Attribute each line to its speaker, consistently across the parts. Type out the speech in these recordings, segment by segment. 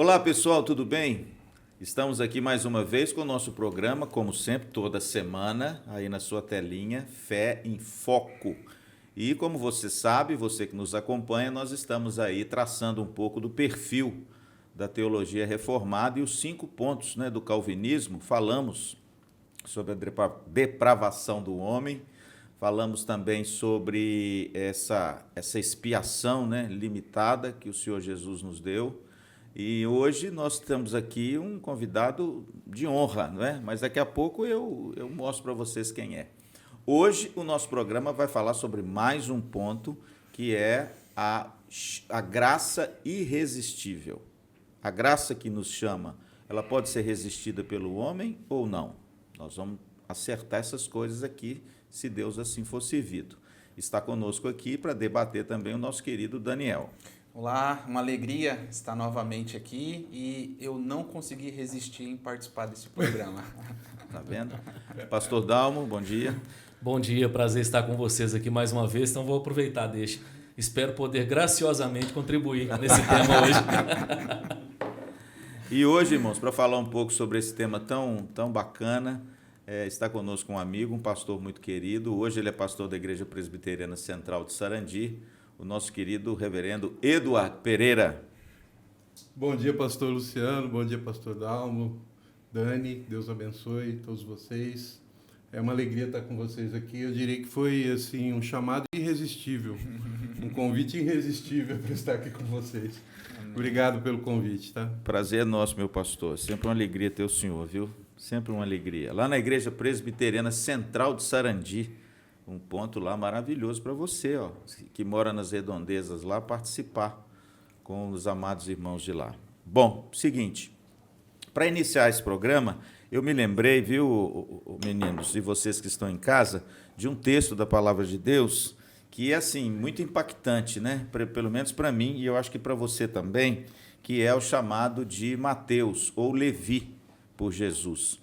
Speaker 1: Olá pessoal, tudo bem? Estamos aqui mais uma vez com o nosso programa, como sempre, toda semana, aí na sua telinha, Fé em Foco. E como você sabe, você que nos acompanha, nós estamos aí traçando um pouco do perfil da teologia reformada e os 5 pontos, né, do calvinismo. Falamos sobre a depravação do homem, falamos também sobre essa expiação, né, limitada que o Senhor Jesus nos deu. E hoje nós temos aqui um convidado de honra, não é? Mas daqui a pouco eu mostro para vocês quem é. Hoje o nosso programa vai falar sobre mais um ponto, que é a graça irresistível. A graça que nos chama, ela pode ser resistida pelo homem ou não? Nós vamos acertar essas coisas aqui, se Deus assim for servido. Está conosco aqui para debater também o nosso querido Daniel.
Speaker 2: Olá, uma alegria estar novamente aqui e eu não consegui resistir em participar desse programa.
Speaker 1: Tá vendo? Pastor Dalmo, bom dia.
Speaker 3: Bom dia, prazer estar com vocês aqui mais uma vez, então vou aproveitar, deixa. Espero poder graciosamente contribuir nesse tema hoje.
Speaker 1: E hoje, irmãos, para falar um pouco sobre esse tema tão bacana, está conosco um amigo, um pastor muito querido. Hoje ele é pastor da Igreja Presbiteriana Central de Sarandi, o nosso querido reverendo Eduardo Pereira.
Speaker 4: Bom dia, pastor Luciano, bom dia, pastor Dalmo, Dani, Deus abençoe todos vocês. É uma alegria estar com vocês aqui. Eu diria que foi assim um chamado irresistível, um convite irresistível para estar aqui com vocês. Obrigado pelo convite, tá?
Speaker 1: Prazer é nosso, meu pastor. Sempre uma alegria ter o senhor, viu? Sempre uma alegria. Lá na Igreja Presbiteriana Central de Sarandi, um ponto lá maravilhoso para você, ó, que mora nas redondezas lá, participar com os amados irmãos de lá. Bom, seguinte, para iniciar esse programa, eu me lembrei, viu, meninos, e vocês que estão em casa, de um texto da Palavra de Deus que é, assim, muito impactante, né? Pelo menos para mim, e eu acho que para você também, que é o chamado de Mateus, ou Levi, por Jesus.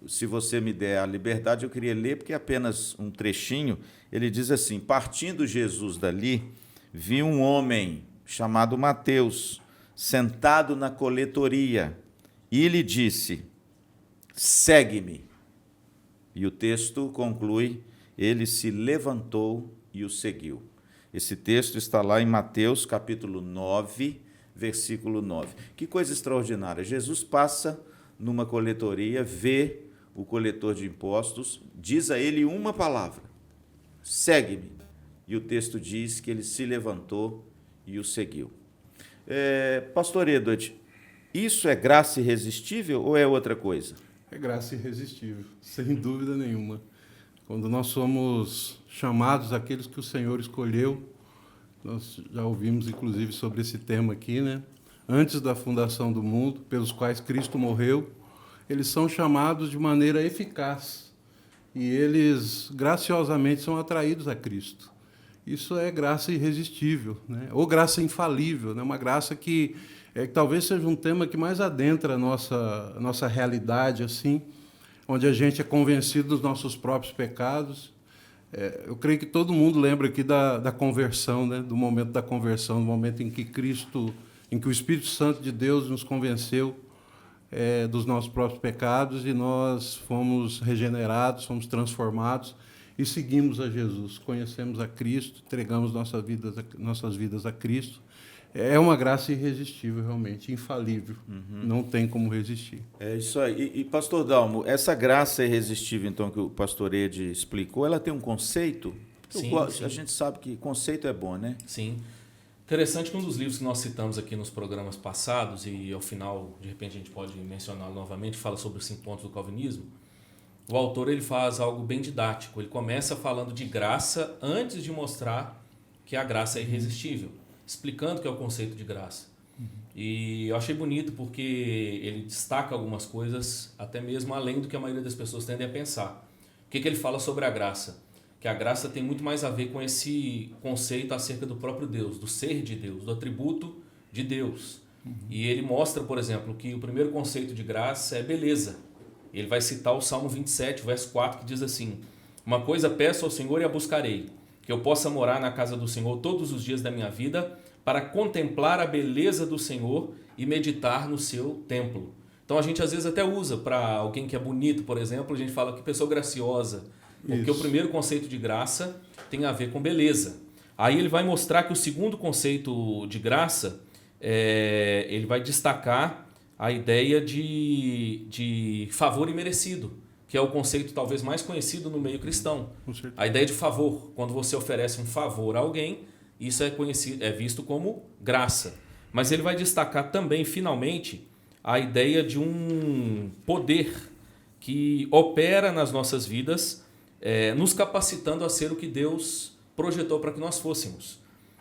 Speaker 1: Se você me der a liberdade, eu queria ler, porque é apenas um trechinho. Ele diz assim: partindo Jesus dali, viu um homem chamado Mateus, sentado na coletoria, e lhe disse: segue-me. E o texto conclui: ele se levantou e o seguiu. Esse texto está lá em Mateus, capítulo 9, versículo 9. Que coisa extraordinária. Jesus passa numa coletoria, vê o coletor de impostos, diz a ele uma palavra: segue-me. E o texto diz que ele se levantou e o seguiu. Pastor Edward, isso é graça irresistível ou é outra coisa?
Speaker 4: É graça irresistível, sem dúvida nenhuma. Quando nós somos chamados aqueles que o Senhor escolheu, nós já ouvimos inclusive sobre esse tema aqui, né? Antes da fundação do mundo, pelos quais Cristo morreu, eles são chamados de maneira eficaz e eles graciosamente são atraídos a Cristo. Isso é graça irresistível, né? Ou graça infalível, né? Uma graça que talvez seja um tema que mais adentra a nossa realidade, assim, onde a gente é convencido dos nossos próprios pecados. Eu creio que todo mundo lembra aqui da conversão, né? Do momento da conversão, do momento em que o Espírito Santo de Deus nos convenceu dos nossos próprios pecados e nós fomos regenerados, fomos transformados e seguimos a Jesus, conhecemos a Cristo, entregamos nossas vidas a Cristo. É uma graça irresistível, realmente, infalível, não tem como resistir.
Speaker 1: É isso aí. E pastor Dalmo, essa graça irresistível, então, que o pastor Ed explicou, ela tem um conceito?
Speaker 3: Sim.
Speaker 1: A gente sabe que conceito é bom, né?
Speaker 3: Sim. Interessante que um dos livros que nós citamos aqui nos programas passados, e ao final, de repente, a gente pode mencioná-lo novamente, fala sobre os 5 pontos do calvinismo. O autor ele faz algo bem didático. Ele começa falando de graça antes de mostrar que a graça é irresistível, explicando o que é o conceito de graça. E eu achei bonito porque ele destaca algumas coisas, até mesmo além do que a maioria das pessoas tendem a pensar. O que ele fala sobre a graça? Que a graça tem muito mais a ver com esse conceito acerca do próprio Deus, do ser de Deus, do atributo de Deus. E ele mostra, por exemplo, que o primeiro conceito de graça é beleza. Ele vai citar o Salmo 27, verso 4, que diz assim: uma coisa peço ao Senhor e a buscarei, que eu possa morar na casa do Senhor todos os dias da minha vida, para contemplar a beleza do Senhor e meditar no seu templo. Então a gente às vezes até usa para alguém que é bonito, por exemplo, a gente fala que pessoa graciosa, porque o primeiro conceito de graça tem a ver com beleza. Aí ele vai mostrar que o segundo conceito de graça, ele vai destacar a ideia de favor imerecido, que é o conceito talvez mais conhecido no meio cristão. A ideia de favor, quando você oferece um favor a alguém, isso é visto como graça. Mas ele vai destacar também, finalmente, a ideia de um poder que opera nas nossas vidas, nos capacitando a ser o que Deus projetou para que nós fôssemos.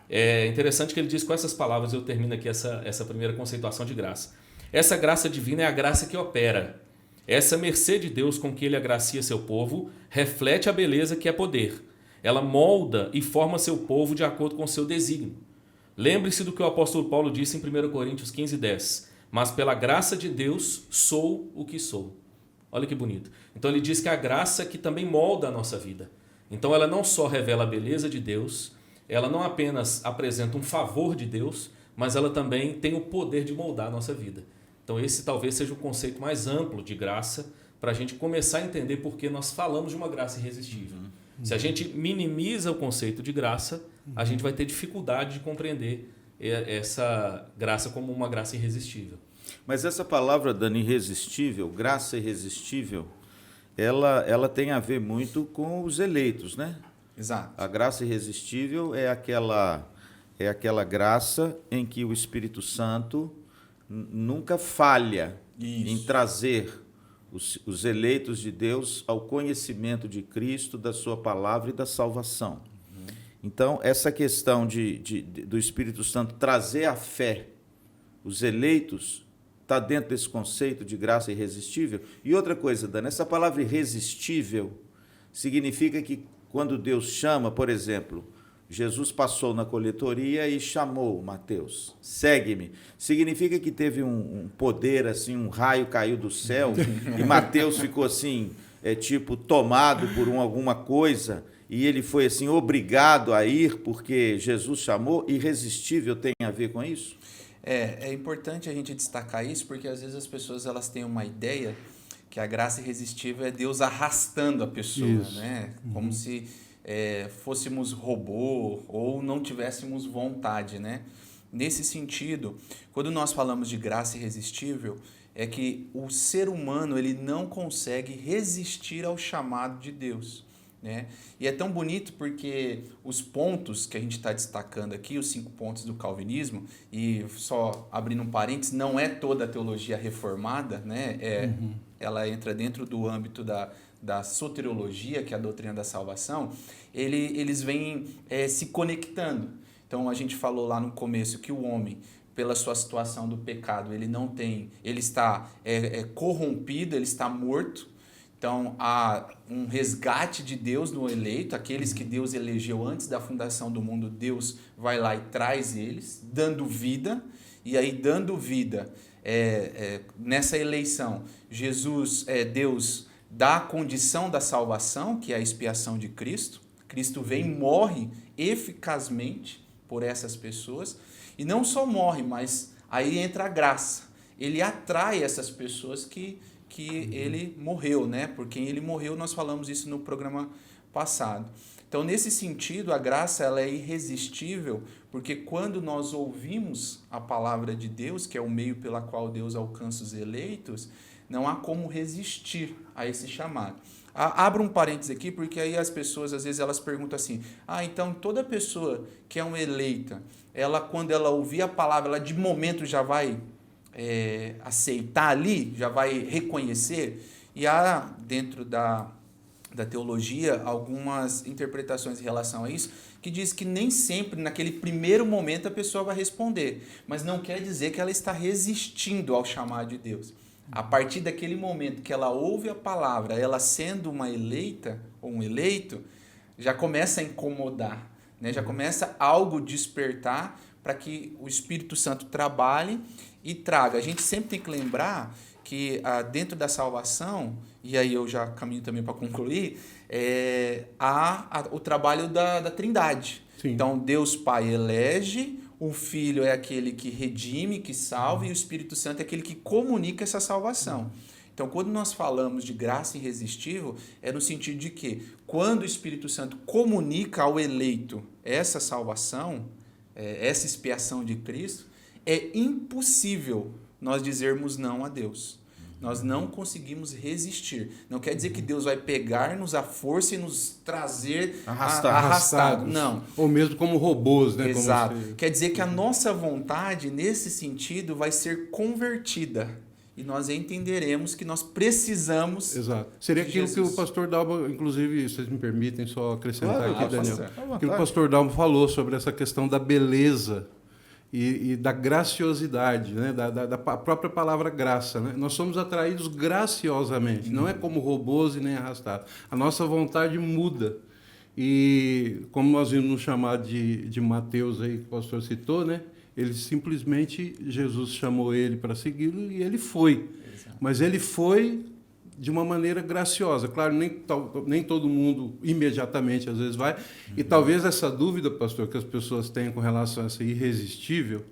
Speaker 3: É interessante que ele diz com essas palavras, eu termino aqui essa primeira conceituação de graça. Essa graça divina é a graça que opera. Essa mercê de Deus com que ele agracia seu povo reflete a beleza que é poder. Ela molda e forma seu povo de acordo com seu desígnio. Lembre-se do que o apóstolo Paulo disse em 1 Coríntios 15:10. Mas pela graça de Deus sou o que sou. Olha que bonito. Então ele diz que a graça que também molda a nossa vida. Então ela não só revela a beleza de Deus, ela não apenas apresenta um favor de Deus, mas ela também tem o poder de moldar a nossa vida. Então esse talvez seja o conceito mais amplo de graça para a gente começar a entender por que nós falamos de uma graça irresistível. Se a gente minimiza o conceito de graça, a gente vai ter dificuldade de compreender essa graça como uma graça irresistível.
Speaker 1: Mas essa palavra, Dani, irresistível, graça irresistível, ela tem a ver muito com os eleitos, né?
Speaker 2: Exato.
Speaker 1: A graça irresistível é aquela graça em que o Espírito Santo nunca falha em trazer os eleitos de Deus ao conhecimento de Cristo, da sua palavra e da salvação. Então, essa questão do Espírito Santo trazer a fé, os eleitos, está dentro desse conceito de graça irresistível. E outra coisa, Dani, essa palavra irresistível significa que quando Deus chama, por exemplo, Jesus passou na coletoria e chamou Mateus, segue-me. Significa que teve um poder, assim, um raio caiu do céu e Mateus ficou assim, tomado por alguma coisa e ele foi assim obrigado a ir porque Jesus chamou. Irresistível tem a ver com isso?
Speaker 2: É importante a gente destacar isso porque às vezes as pessoas elas têm uma ideia que a graça irresistível é Deus arrastando a pessoa, né? Como se fôssemos robô ou não tivéssemos vontade, né? Nesse sentido, quando nós falamos de graça irresistível, é que o ser humano ele não consegue resistir ao chamado de Deus, né? E é tão bonito porque os pontos que a gente está destacando aqui, os 5 pontos do calvinismo, e só abrindo um parênteses, não é toda a teologia reformada, né? Ela entra dentro do âmbito da soteriologia, que é a doutrina da salvação, eles vêm se conectando. Então, a gente falou lá no começo que o homem, pela sua situação do pecado, ele está corrompido, ele está morto. Então, há um resgate de Deus no eleito, aqueles que Deus elegeu antes da fundação do mundo, Deus vai lá e traz eles, dando vida, e aí dando vida, nessa eleição, Deus dá a condição da salvação, que é a expiação de Cristo. Cristo vem e morre eficazmente por essas pessoas, e não só morre, mas aí entra a graça. Ele atrai essas pessoas que ele morreu, né? Por quem ele morreu, nós falamos isso no programa passado. Então, nesse sentido, a graça ela é irresistível, porque quando nós ouvimos a palavra de Deus, que é o meio pela qual Deus alcança os eleitos, não há como resistir a esse chamado. Abra um parênteses aqui, porque aí as pessoas, às vezes, elas perguntam assim, então toda pessoa que é uma eleita, quando ela ouvir a palavra, ela de momento já vai aceitar ali, já vai reconhecer? E há, dentro da teologia, algumas interpretações em relação a isso, que diz que nem sempre, naquele primeiro momento, a pessoa vai responder, mas não quer dizer que ela está resistindo ao chamado de Deus. A partir daquele momento que ela ouve a palavra, ela sendo uma eleita ou um eleito, já começa a incomodar, né? Já começa algo despertar para que o Espírito Santo trabalhe e traga. A gente sempre tem que lembrar que dentro da salvação, e aí eu já caminho também para concluir, há o trabalho da Trindade. Sim. Então, Deus Pai elege, o Filho é aquele que redime, que salva, e o Espírito Santo é aquele que comunica essa salvação. Então, quando nós falamos de graça irresistível, é no sentido de que, quando o Espírito Santo comunica ao eleito essa salvação, essa expiação de Cristo, é impossível nós dizermos não a Deus. Nós não conseguimos resistir. Não quer dizer que Deus vai pegar-nos à força e nos trazer arrastado. Não.
Speaker 4: Ou mesmo como robôs, né?
Speaker 2: Exato. Quer dizer que a nossa vontade, nesse sentido, vai ser convertida. E nós entenderemos que nós precisamos.
Speaker 4: Exato. Seria aquilo que o pastor Dalmo, inclusive, vocês me permitem só acrescentar aqui, Daniel. Aquilo que o pastor Dalmo falou sobre essa questão da beleza e da graciosidade, né? da própria palavra graça. Né? Nós somos atraídos graciosamente, não é como robôs e nem arrastados. A nossa vontade muda. E como nós vimos no chamado de Mateus, aí, que o pastor citou, né? Ele simplesmente, Jesus chamou ele para segui-lo e ele foi. Exato. Mas ele foi de uma maneira graciosa. Claro, nem todo mundo imediatamente, às vezes, vai. E talvez essa dúvida, pastor, que as pessoas têm com relação a ser irresistível,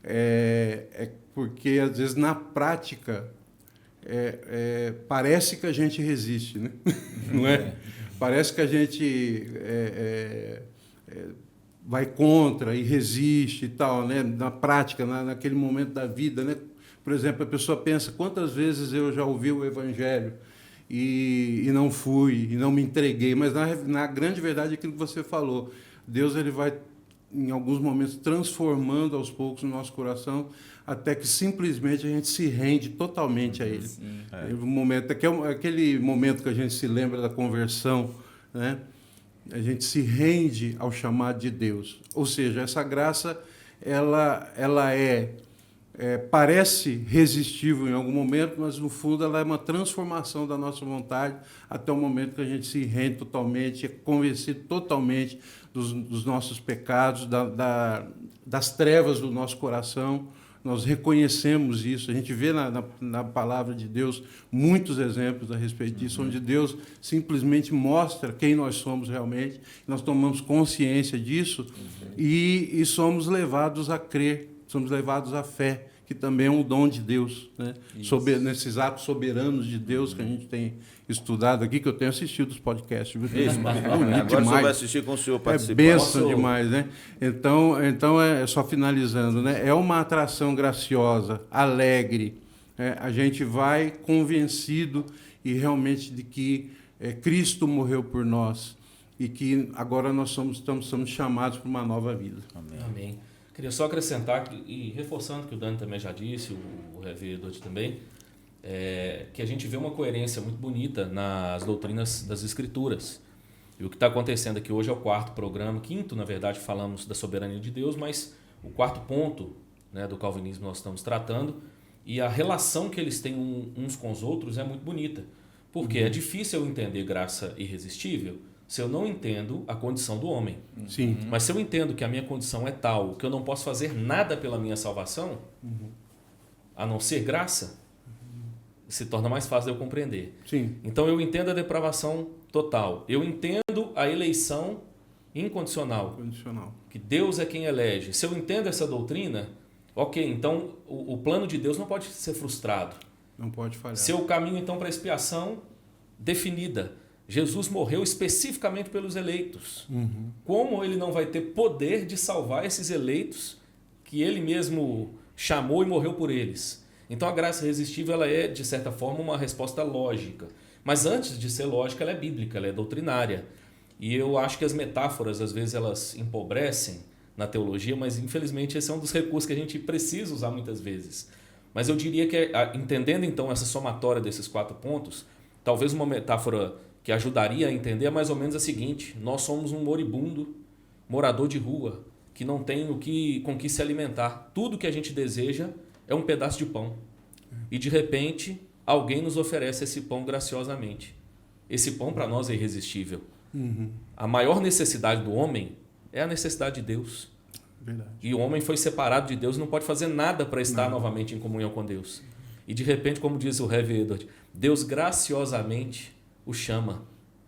Speaker 4: é porque, às vezes, na prática, parece que a gente resiste, né? Não é? Parece que a gente vai contra e resiste e tal, né? Na prática, naquele momento da vida, né? Por exemplo, a pessoa pensa, quantas vezes eu já ouvi o Evangelho e não fui, e não me entreguei, mas na grande verdade é aquilo que você falou, Deus ele vai, em alguns momentos, transformando aos poucos o nosso coração, até que simplesmente a gente se rende totalmente a Ele. Um momento, aquele momento que a gente se lembra da conversão, né? A gente se rende ao chamado de Deus. Ou seja, essa graça, ela parece resistível em algum momento, mas no fundo ela é uma transformação da nossa vontade até o momento que a gente se rende totalmente, é convencido totalmente dos nossos pecados, das trevas do nosso coração. Nós reconhecemos isso, a gente vê na palavra de Deus muitos exemplos a respeito disso, onde Deus simplesmente mostra quem nós somos realmente, nós tomamos consciência disso e somos levados a crer, somos levados à fé, que também é um dom de Deus, né? Nesses atos soberanos de Deus que a gente tem estudado aqui, que eu tenho assistido os podcasts.
Speaker 1: Agora você vai assistir com o senhor participando.
Speaker 4: É bênção demais, né? Então só finalizando, né? É uma atração graciosa, alegre. A gente vai convencido e realmente de que Cristo morreu por nós e que agora nós somos chamados para uma nova vida.
Speaker 3: Amém. Queria só acrescentar, e reforçando o que o Dani também já disse, o Rev. Edward também, que a gente vê uma coerência muito bonita nas doutrinas das Escrituras. E o que está acontecendo aqui hoje é o quarto programa, quinto, na verdade, falamos da soberania de Deus, mas o quarto ponto, né, do calvinismo nós estamos tratando, e a relação que eles têm uns com os outros é muito bonita. Porque é difícil eu entender graça irresistível se eu não entendo a condição do homem.
Speaker 4: Sim.
Speaker 3: Mas se eu entendo que a minha condição é tal, que eu não posso fazer nada pela minha salvação, a não ser graça, se torna mais fácil de eu compreender.
Speaker 4: Sim.
Speaker 3: Então eu entendo a depravação total. Eu entendo a eleição incondicional. Que Deus é quem elege. Se eu entendo essa doutrina, ok, então o plano de Deus não pode ser frustrado.
Speaker 4: Não pode falhar.
Speaker 3: Se eu caminho então para a expiação definida, Jesus morreu especificamente pelos eleitos. Como ele não vai ter poder de salvar esses eleitos que ele mesmo chamou e morreu por eles? Então a graça irresistível ela é, de certa forma, uma resposta lógica. Mas antes de ser lógica, ela é bíblica, ela é doutrinária. E eu acho que as metáforas, às vezes, elas empobrecem na teologia, mas infelizmente esse é um dos recursos que a gente precisa usar muitas vezes. Mas eu diria que, entendendo então essa somatória desses 4 pontos, talvez uma metáfora que ajudaria a entender é mais ou menos a seguinte: nós somos um moribundo, morador de rua, que não tem com que se alimentar. Tudo que a gente deseja é um pedaço de pão. E de repente, alguém nos oferece esse pão graciosamente. Esse pão para nós é irresistível. A maior necessidade do homem é a necessidade de Deus.
Speaker 4: Verdade.
Speaker 3: E o homem foi separado de Deus, não pode fazer nada para estar novamente em comunhão com Deus. E de repente, como diz o Rev. Edward, Deus graciosamente o chama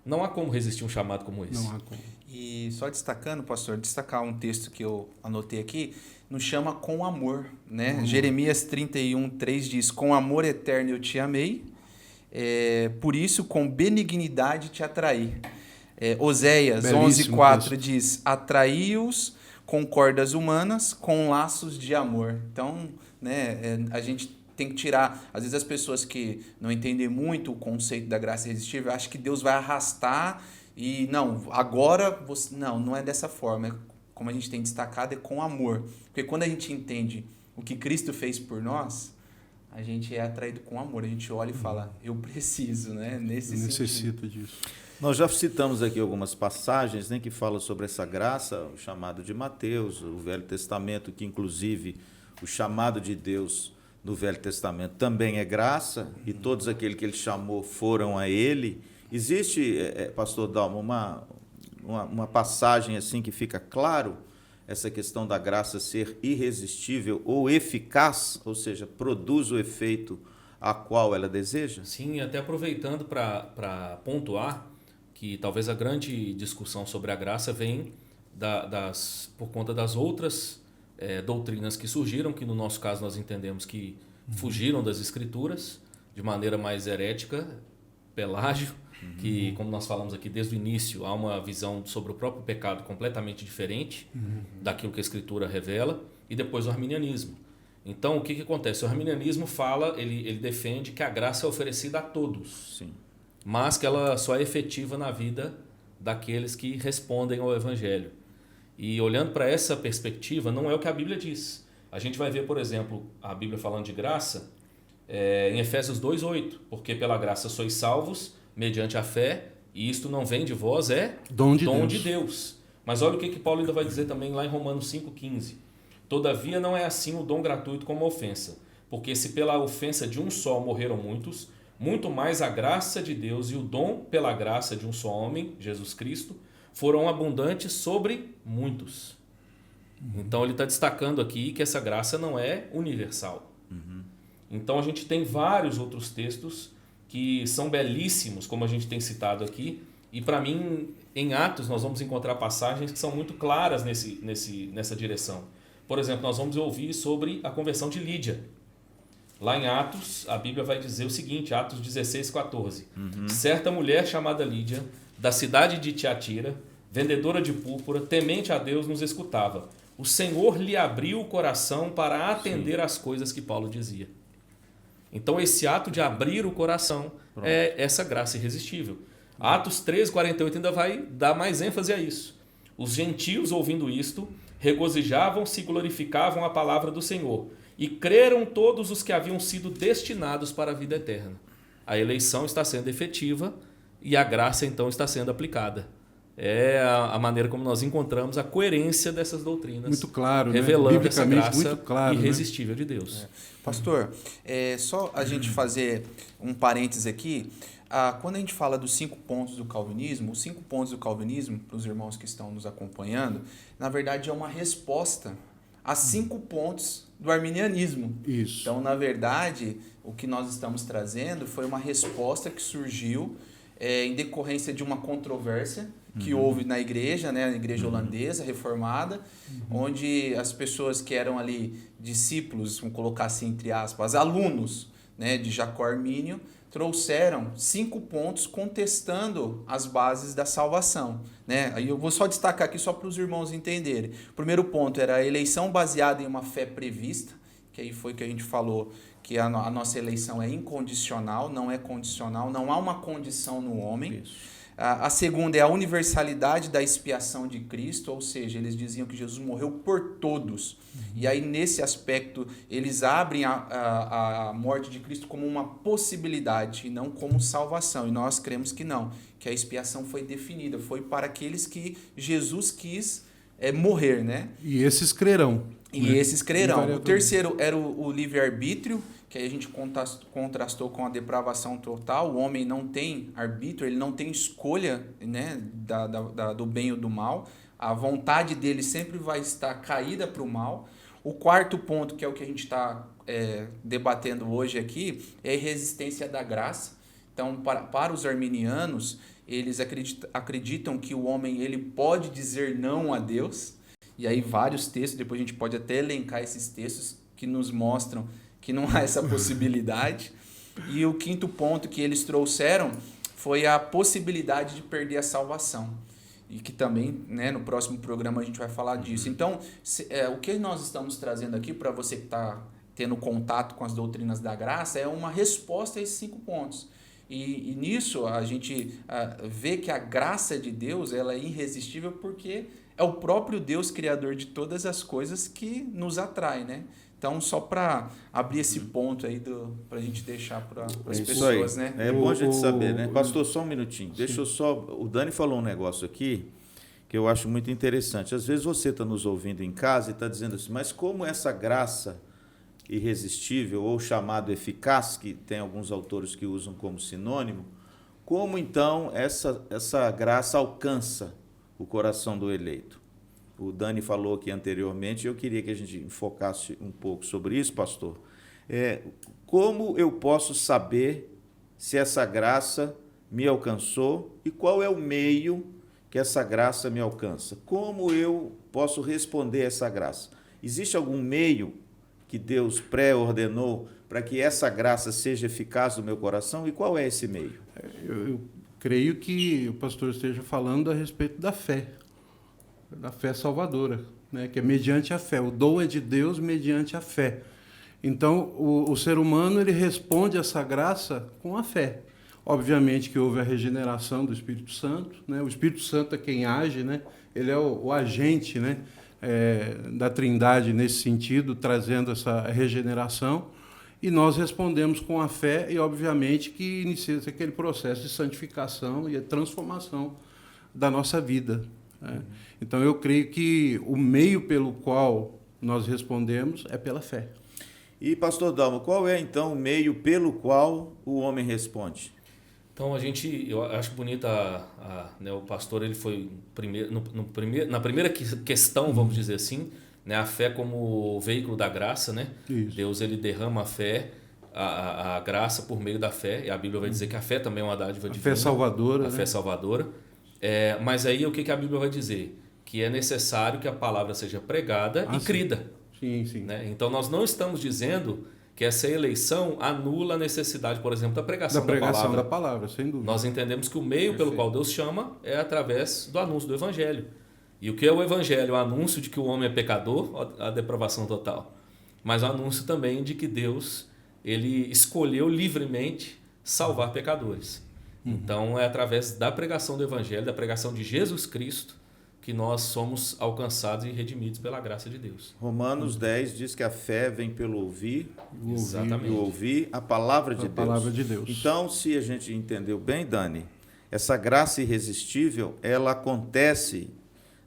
Speaker 3: Não há como resistir um chamado como esse.
Speaker 4: Não há como.
Speaker 2: E só destacando, pastor, destacar um texto que eu anotei aqui, nos chama com amor, né? Jeremias 31:3 diz, com amor eterno eu te amei, por isso com benignidade te atraí. Oséias 11:4 diz, atraí-os com cordas humanas, com laços de amor. Então, né, a gente tem que tirar, às vezes as pessoas que não entendem muito o conceito da graça irresistível, acham que Deus vai arrastar e não, agora você, não é dessa forma, como a gente tem destacado, é com amor. Porque quando a gente entende o que Cristo fez por nós, a gente é atraído com amor, a gente olha e fala, eu preciso, né?
Speaker 4: Eu necessito disso.
Speaker 1: Nós já citamos aqui algumas passagens, né, que falam sobre essa graça, o chamado de Mateus, o Velho Testamento, que inclusive o chamado de Deus no Velho Testamento também é graça, e todos aqueles que ele chamou foram a ele. Existe, pastor Dalmo, uma passagem assim que fica claro essa questão da graça ser irresistível ou eficaz, ou seja, produz o efeito a qual ela deseja?
Speaker 3: Sim, até aproveitando para pontuar que talvez a grande discussão sobre a graça vem por conta das outras doutrinas que surgiram, que no nosso caso nós entendemos que fugiram das Escrituras de maneira mais herética, Pelágio, que, como nós falamos aqui desde o início, há uma visão sobre o próprio pecado completamente diferente daquilo que a Escritura revela, e depois o arminianismo. Então, o que acontece? O arminianismo fala, ele defende que a graça é oferecida a todos,
Speaker 1: Sim.
Speaker 3: mas que ela só é efetiva na vida daqueles que respondem ao Evangelho. E olhando para essa perspectiva, não é o que a Bíblia diz. A gente vai ver, por exemplo, a Bíblia falando de graça em Efésios 2:8, porque pela graça sois salvos mediante a fé, e isto não vem de vós, é
Speaker 4: dom
Speaker 3: de Deus. Mas olha o que Paulo ainda vai dizer também lá em Romanos 5:15. Todavia não é assim o dom gratuito como a ofensa, porque se pela ofensa de um só morreram muitos, muito mais a graça de Deus e o dom pela graça de um só homem, Jesus Cristo, foram abundantes sobre muitos. Então ele está destacando aqui que essa graça não é universal. Então a gente tem vários outros textos que são belíssimos, como a gente tem citado aqui, e para mim, em Atos, nós vamos encontrar passagens que são muito claras nessa direção. Por exemplo, nós vamos ouvir sobre a conversão de Lídia. Lá em Atos, a Bíblia vai dizer o seguinte, Atos 16:14. Certa mulher chamada Lídia, da cidade de Tiatira, vendedora de púrpura, temente a Deus, nos escutava. O Senhor lhe abriu o coração para atender às coisas que Paulo dizia. Então, esse ato de abrir o coração é essa graça irresistível. Atos 13:48 ainda vai dar mais ênfase a isso. Os gentios, ouvindo isto, regozijavam-se e glorificavam a palavra do Senhor. E creram todos os que haviam sido destinados para a vida eterna. A eleição está sendo efetiva e a graça, então, está sendo aplicada. É a maneira como nós encontramos a coerência dessas doutrinas.
Speaker 4: Muito claro,
Speaker 3: revelando
Speaker 4: né?
Speaker 3: essa graça
Speaker 4: muito claro,
Speaker 3: irresistível de Deus.
Speaker 2: Pastor, só a gente fazer um parênteses aqui. Quando a gente fala dos 5 pontos do calvinismo, os 5 pontos do calvinismo, para os irmãos que estão nos acompanhando, na verdade é uma resposta a 5 pontos do arminianismo.
Speaker 4: Isso.
Speaker 2: Então, na verdade, o que nós estamos trazendo foi uma resposta que surgiu em decorrência de uma controvérsia que houve na igreja, né, na igreja holandesa, reformada, onde as pessoas que eram ali discípulos, vamos colocar assim entre aspas, alunos, né, de Jacó Armínio, trouxeram 5 pontos contestando as bases da salvação. Né? Aí eu vou só destacar aqui só para os irmãos entenderem. O primeiro ponto era a eleição baseada em uma fé prevista, que aí foi que a gente falou que a nossa eleição é incondicional, não é condicional, não há uma condição no homem. Isso. A segunda é a universalidade da expiação de Cristo, ou seja, eles diziam que Jesus morreu por todos. E aí, nesse aspecto, eles abrem a morte de Cristo como uma possibilidade e não como salvação. E nós cremos que não, que a expiação foi definida, foi para aqueles que Jesus quis morrer, né?
Speaker 4: E esses crerão.
Speaker 2: E esses crerão. O terceiro era o livre-arbítrio, que aí a gente contrastou com a depravação total. O homem não tem arbítrio, ele não tem escolha, né, do bem ou do mal. A vontade dele sempre vai estar caída para o mal. O quarto ponto, que é o que a gente está debatendo hoje aqui, é a resistência da graça, Então, para os arminianos, eles acreditam que o homem ele pode dizer não a Deus, e aí vários textos, depois a gente pode até elencar esses textos que nos mostram que não há essa possibilidade. E o quinto ponto que eles trouxeram foi a possibilidade de perder a salvação. E que também, né, no próximo programa a gente vai falar disso. Então, o que nós estamos trazendo aqui para você que está tendo contato com as doutrinas da graça é uma resposta a esses 5 pontos. E nisso a gente vê que a graça de Deus ela é irresistível porque é o próprio Deus criador de todas as coisas que nos atrai, né? Então, só para abrir esse ponto aí para a gente deixar para as pessoas, né?
Speaker 1: É bom a gente saber, né? Pastor, só um minutinho. Deixa eu só... O Dani falou um negócio aqui que eu acho muito interessante. Às vezes você está nos ouvindo em casa e está dizendo assim, mas como essa graça irresistível ou chamado eficaz, que tem alguns autores que usam como sinônimo, como então essa graça alcança o coração do eleito? O Dani falou aqui anteriormente, e eu queria que a gente enfocasse um pouco sobre isso, pastor. Como eu posso saber se essa graça me alcançou e qual é o meio que essa graça me alcança? Como eu posso responder a essa graça? Existe algum meio que Deus pré-ordenou para que essa graça seja eficaz no meu coração? E qual é esse meio?
Speaker 4: Eu creio que o pastor esteja falando a respeito da fé salvadora, né? Que é mediante a fé. O dom é de Deus mediante a fé. Então, o ser humano ele responde a essa graça com a fé. Obviamente que houve a regeneração do Espírito Santo, né? O Espírito Santo é quem age, né? Ele é o agente, né? Da Trindade nesse sentido, trazendo essa regeneração. E nós respondemos com a fé e, obviamente, que inicia-se aquele processo de santificação e a transformação da nossa vida, né? Então, eu creio que o meio pelo qual nós respondemos é pela fé.
Speaker 1: E, pastor Dalmo, qual é, então, o meio pelo qual o homem responde?
Speaker 3: Então, eu acho bonito né, o pastor, ele foi na primeira questão, vamos dizer assim, né, a fé como veículo da graça, né?
Speaker 4: Isso.
Speaker 3: Deus, ele derrama a fé, a graça por meio da fé, e a Bíblia vai dizer que a fé também é uma dádiva divina.
Speaker 4: A fé salvadora.
Speaker 3: A fé salvadora. Mas aí o que a Bíblia vai dizer? Que é necessário que a palavra seja pregada e crida.
Speaker 4: Sim, sim.
Speaker 3: Né? Então, nós não estamos dizendo que essa eleição anula a necessidade, por exemplo, da pregação
Speaker 4: da palavra, sem dúvida.
Speaker 3: Nós entendemos que o meio pelo qual Deus chama é através do anúncio do Evangelho. E o que é o Evangelho? O anúncio de que o homem é pecador, a depravação total. Mas o anúncio também de que Deus ele escolheu livremente salvar pecadores. Então, é através da pregação do Evangelho, da pregação de Jesus Cristo, que nós somos alcançados e redimidos pela graça de Deus.
Speaker 1: Romanos 10 diz que a fé vem pelo ouvir,
Speaker 3: Exatamente.
Speaker 1: e ouvir a palavra de Deus.
Speaker 4: Palavra de Deus.
Speaker 1: Então, se a gente entendeu bem, Dani, essa graça irresistível, ela acontece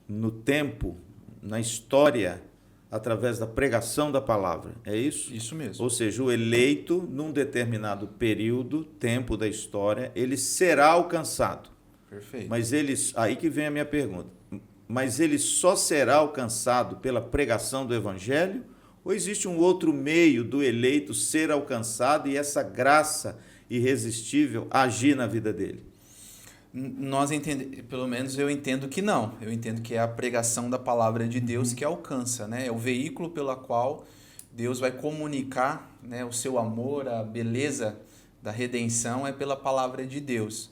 Speaker 1: no tempo, na história, através da pregação da palavra. É isso?
Speaker 2: Isso mesmo.
Speaker 1: Ou seja, o eleito, num determinado período, tempo da história, ele será alcançado.
Speaker 2: Perfeito.
Speaker 1: Mas aí que vem a minha pergunta. Mas ele só será alcançado pela pregação do Evangelho? Ou existe um outro meio do eleito ser alcançado e essa graça irresistível agir na vida dele?
Speaker 2: Nós pelo menos eu entendo que não. Eu entendo que é a pregação da palavra de Deus que alcança, né? É o veículo pelo qual Deus vai comunicar, né, o seu amor, a beleza da redenção é pela palavra de Deus.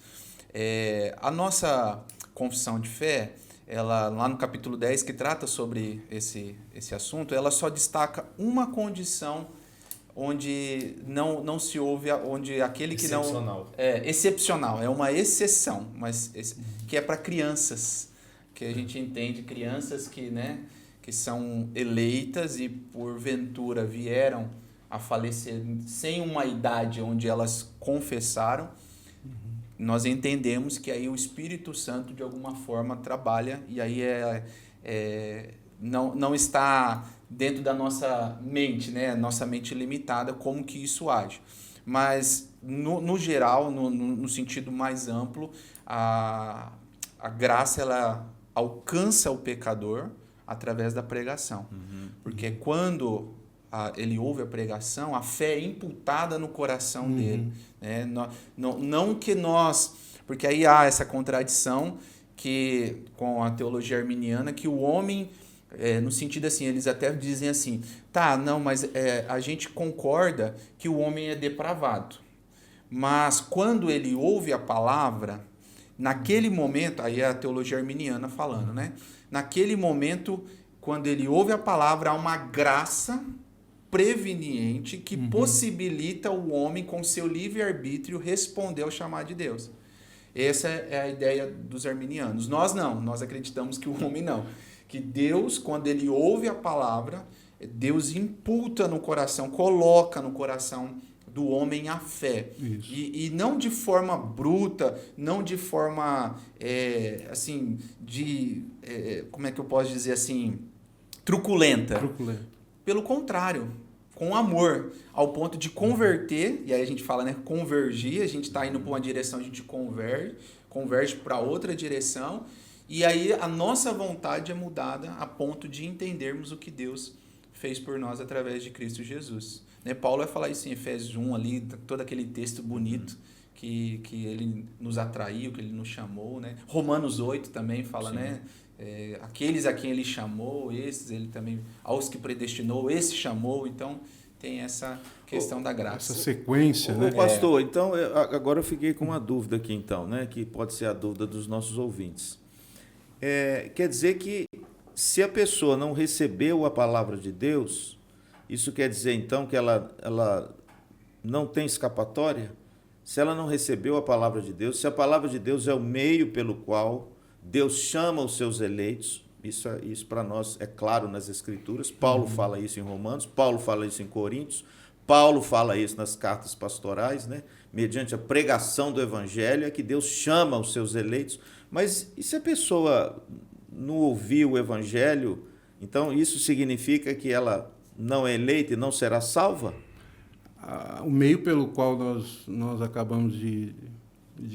Speaker 2: A nossa confissão de fé, ela, lá no capítulo 10, que trata sobre esse assunto, ela só destaca uma condição onde não se ouve, onde aquele que não... Excepcional, é uma exceção, mas que é para crianças, que a gente entende, crianças que são eleitas e porventura vieram a falecer sem uma idade onde elas confessaram. Nós entendemos que aí o Espírito Santo de alguma forma trabalha e aí não está dentro da nossa mente, né? Nossa mente limitada, como que isso age. Mas no geral, no sentido mais amplo, a graça ela alcança o pecador através da pregação. Porque quando ele ouve a pregação, a fé é imputada no coração dele. Né? Não que nós... Porque aí há essa contradição com a teologia arminiana, que o homem, no sentido assim, eles até dizem assim, tá, não, mas a gente concorda que o homem é depravado. Mas quando ele ouve a palavra, naquele momento, aí é a teologia arminiana falando, né? Naquele momento, quando ele ouve a palavra, há uma graça preveniente que possibilita o homem, com seu livre-arbítrio, responder ao chamado de Deus. Essa é a ideia dos arminianos. Nós não, nós acreditamos que o homem não. Que Deus, quando ele ouve a palavra, Deus imputa no coração, coloca no coração do homem a fé. E não de forma bruta, não de forma, assim, como é que eu posso dizer assim, truculenta. Pelo contrário, com amor, ao ponto de converter, e aí a gente fala, né, convergir, a gente está indo para uma direção, a gente converge para outra direção, e aí a nossa vontade é mudada a ponto de entendermos o que Deus fez por nós através de Cristo Jesus. Né? Paulo vai falar isso em Efésios 1, ali, todo aquele texto bonito que ele nos atraiu, que ele nos chamou. Né? Romanos 8 também fala, né? Aqueles a quem ele chamou, esses ele também, aos que predestinou, esse chamou. Então tem essa questão da graça.
Speaker 4: Essa sequência, né?
Speaker 1: Pastor, então agora eu fiquei com uma dúvida aqui, então, né? Que pode ser a dúvida dos nossos ouvintes. Quer dizer que se a pessoa não recebeu a palavra de Deus, isso quer dizer então que ela não tem escapatória? Se ela não recebeu a palavra de Deus, se a palavra de Deus é o meio pelo qual Deus chama os seus eleitos, isso para nós é claro nas Escrituras. Paulo fala isso em Romanos, Paulo fala isso em Coríntios, Paulo fala isso nas cartas pastorais, né? Mediante a pregação do Evangelho é que Deus chama os seus eleitos. Mas e se a pessoa não ouvir o Evangelho, então isso significa que ela não é eleita e não será salva?
Speaker 4: O meio pelo qual nós acabamos de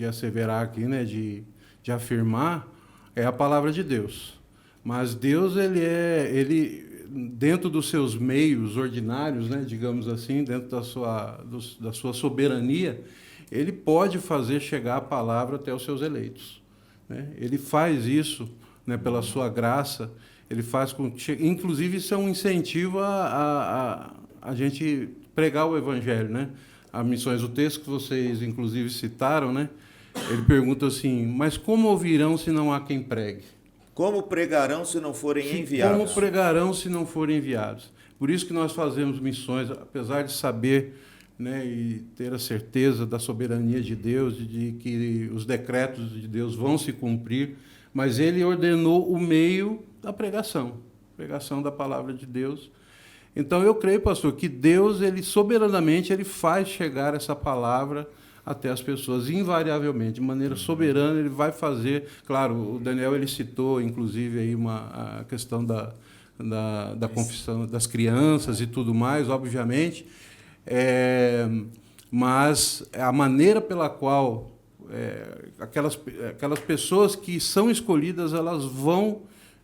Speaker 4: asseverar aqui, né, de afirmar, é a palavra de Deus. Mas Deus, ele dentro dos seus meios ordinários, né, digamos assim, dentro da sua soberania, ele pode fazer chegar a palavra até os seus eleitos. Né? Ele faz isso, né, pela sua graça, ele faz com que, inclusive, isso é um incentivo a gente pregar o Evangelho, né? A Missões, o texto que vocês, inclusive, citaram, né? Ele pergunta assim, mas como ouvirão se não há quem pregue?
Speaker 1: Como pregarão se não forem enviados?
Speaker 4: Como pregarão se não forem enviados? Por isso que nós fazemos missões, apesar de saber, né, e ter a certeza da soberania de Deus, de que os decretos de Deus vão se cumprir, mas ele ordenou o meio da pregação da palavra de Deus. Então eu creio, pastor, que Deus, ele soberanamente, ele faz chegar essa palavra até as pessoas, invariavelmente, de maneira soberana, ele vai fazer. Claro, o Daniel, ele citou, inclusive, aí a questão da confissão das crianças e tudo mais, obviamente, mas a maneira pela qual aquelas pessoas que são escolhidas, elas vão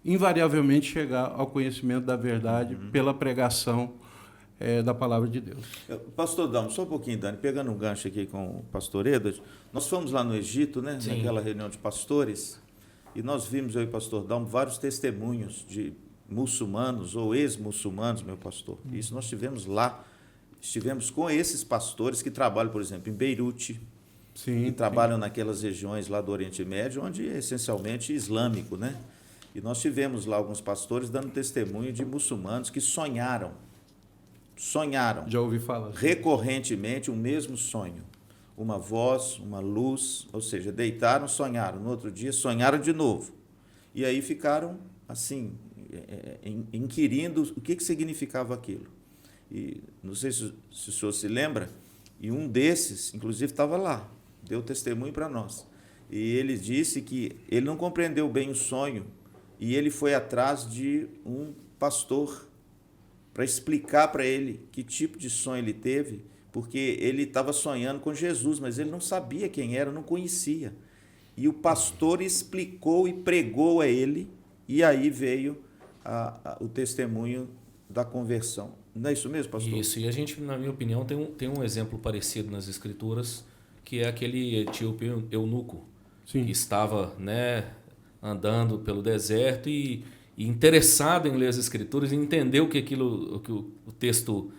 Speaker 4: invariavelmente chegar ao conhecimento da verdade pela pregação da palavra de Deus.
Speaker 1: Pastor Dalmo, só um pouquinho, Dani, pegando um gancho aqui com o pastor Edward, nós fomos lá no Egito, né, naquela reunião de pastores, e nós vimos, eu e o pastor Dalmo, vários testemunhos de muçulmanos ou ex-muçulmanos, meu pastor. Isso nós tivemos lá, estivemos com esses pastores que trabalham, por exemplo, em Beirute, que trabalham naquelas regiões lá do Oriente Médio, onde é essencialmente islâmico, né? E nós tivemos lá alguns pastores dando testemunho de muçulmanos que sonharam,
Speaker 4: já ouvi falar,
Speaker 1: recorrentemente o mesmo sonho, uma voz, uma luz, ou seja, deitaram, sonharam, no outro dia sonharam de novo, e aí ficaram assim, inquirindo o que significava aquilo. E não sei se o senhor se lembra, e um desses, inclusive, estava lá, deu testemunho para nós, e ele disse que ele não compreendeu bem o sonho, e ele foi atrás de um pastor para explicar para ele que tipo de sonho ele teve, porque ele estava sonhando com Jesus, mas ele não sabia quem era, não conhecia. E o pastor explicou e pregou a ele, e aí veio o testemunho da conversão. Não é isso mesmo, pastor?
Speaker 3: Isso, e a gente, na minha opinião, tem um exemplo parecido nas Escrituras, que é aquele etíope eunuco,
Speaker 4: Sim.
Speaker 3: que estava, né, andando pelo deserto e interessado em ler as Escrituras e entender o que o texto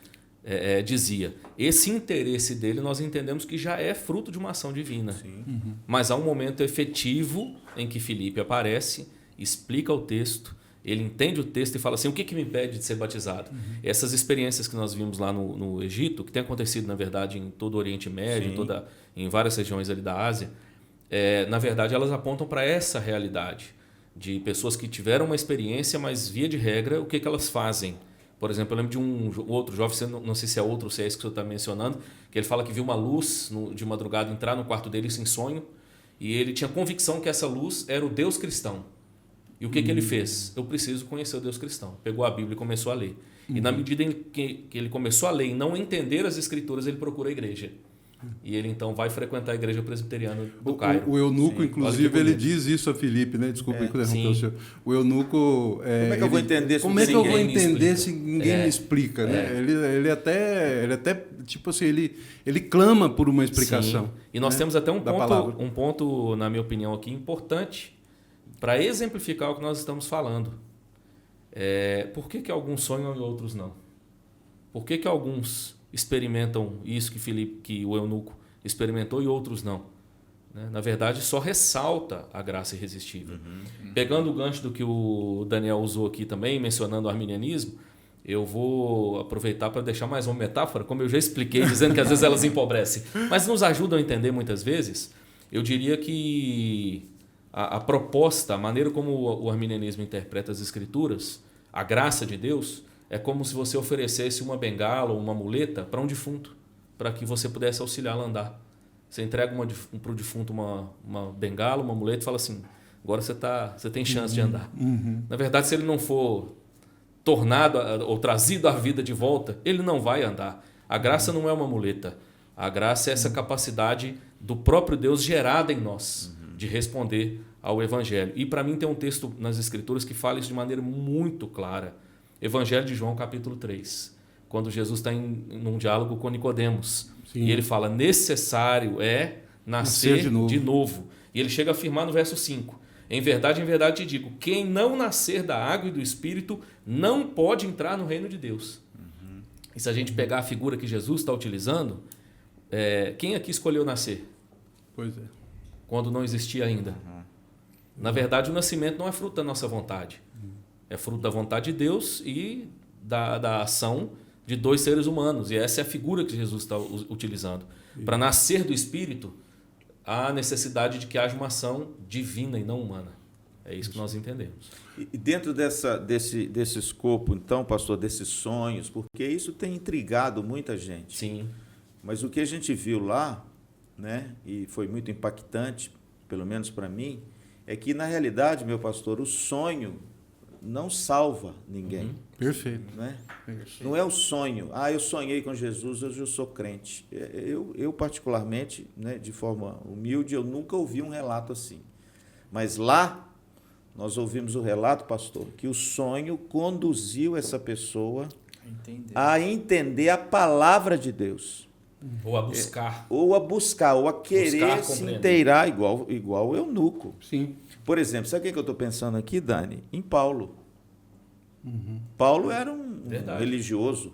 Speaker 3: dizia. Esse interesse dele nós entendemos que já é fruto de uma ação divina.
Speaker 1: Sim.
Speaker 3: Mas há um momento efetivo em que Filipe aparece, explica o texto, ele entende o texto e fala assim, o que me impede de ser batizado? Essas experiências que nós vimos lá no Egito, que tem acontecido, na verdade, em todo o Oriente Médio, em várias regiões ali da Ásia, na verdade, elas apontam para essa realidade de pessoas que tiveram uma experiência, mas, via de regra, o que elas fazem? Por exemplo, eu lembro de um outro jovem, não sei se é outro ou se é esse que você está mencionando, que ele fala que viu uma luz de madrugada entrar no quarto dele em sonho, e ele tinha convicção que essa luz era o Deus cristão. E o que ele fez? Eu preciso conhecer o Deus cristão. Pegou a Bíblia e começou a ler. E na medida em que ele começou a ler e não entender as Escrituras, ele procura a igreja. E ele então vai frequentar a igreja presbiteriana do Cairo.
Speaker 4: O eunuco, inclusive, ele diz isso a Filipe, né? Desculpa interromper o senhor. O eunuco...
Speaker 1: Como é que eu vou entender
Speaker 4: como é que eu vou entender se ninguém me explica? Né? Ele até, tipo assim, ele clama por uma explicação.
Speaker 3: Sim. E nós temos até um ponto, na minha opinião, aqui importante para exemplificar o que nós estamos falando. Por que alguns sonham e outros não? Por que alguns experimentam isso que o eunuco experimentou e outros não? Na verdade, só ressalta a graça irresistível. Pegando o gancho do que o Daniel usou aqui também, mencionando o arminianismo, eu vou aproveitar para deixar mais uma metáfora, como eu já expliquei, dizendo que às vezes elas empobrecem, mas nos ajudam a entender muitas vezes. Eu diria que a proposta, a maneira como o arminianismo interpreta as Escrituras, a graça de Deus, é como se você oferecesse uma bengala ou uma muleta para um defunto, para que você pudesse auxiliá-lo a andar. Você entrega para o defunto uma bengala, uma muleta e fala assim, agora você tem chance de andar. Na verdade, se ele não for tornado ou trazido à vida de volta, ele não vai andar. A graça não é uma muleta. A graça é essa capacidade do próprio Deus gerada em nós de responder ao Evangelho. E para mim tem um texto nas Escrituras que fala isso de maneira muito clara. Evangelho de João, capítulo 3, quando Jesus está num diálogo com Nicodemos. Sim. E ele fala, necessário é nascer de novo. E ele chega a afirmar no verso 5, em verdade te digo, quem não nascer da água e do Espírito não pode entrar no reino de Deus. E se a gente pegar a figura que Jesus está utilizando, quem aqui escolheu nascer?
Speaker 4: Pois é.
Speaker 3: Quando não existia ainda. Na verdade, o nascimento não é fruto da nossa vontade. É fruto da vontade de Deus e da ação de dois seres humanos. E essa é a figura que Jesus está utilizando. Para nascer do Espírito, há necessidade de que haja uma ação divina e não humana. É isso que nós entendemos.
Speaker 1: E dentro desse escopo, então, pastor, desses sonhos, porque isso tem intrigado muita gente.
Speaker 3: Sim.
Speaker 1: Mas o que a gente viu lá, né, e foi muito impactante, pelo menos para mim, é que, na realidade, meu pastor, o sonho não salva ninguém.
Speaker 4: Perfeito.
Speaker 1: Né? Não é o sonho. Eu sonhei com Jesus, hoje eu sou crente. Eu particularmente, né, de forma humilde, eu nunca ouvi um relato assim. Mas lá, nós ouvimos o relato, pastor, que o sonho conduziu essa pessoa a entender a palavra de Deus.
Speaker 3: Ou a buscar.
Speaker 1: Ou a querer se inteirar igual o eunuco.
Speaker 4: Sim.
Speaker 1: Por exemplo, sabe o que eu estou pensando aqui, Dani? Em Paulo. Paulo era um religioso.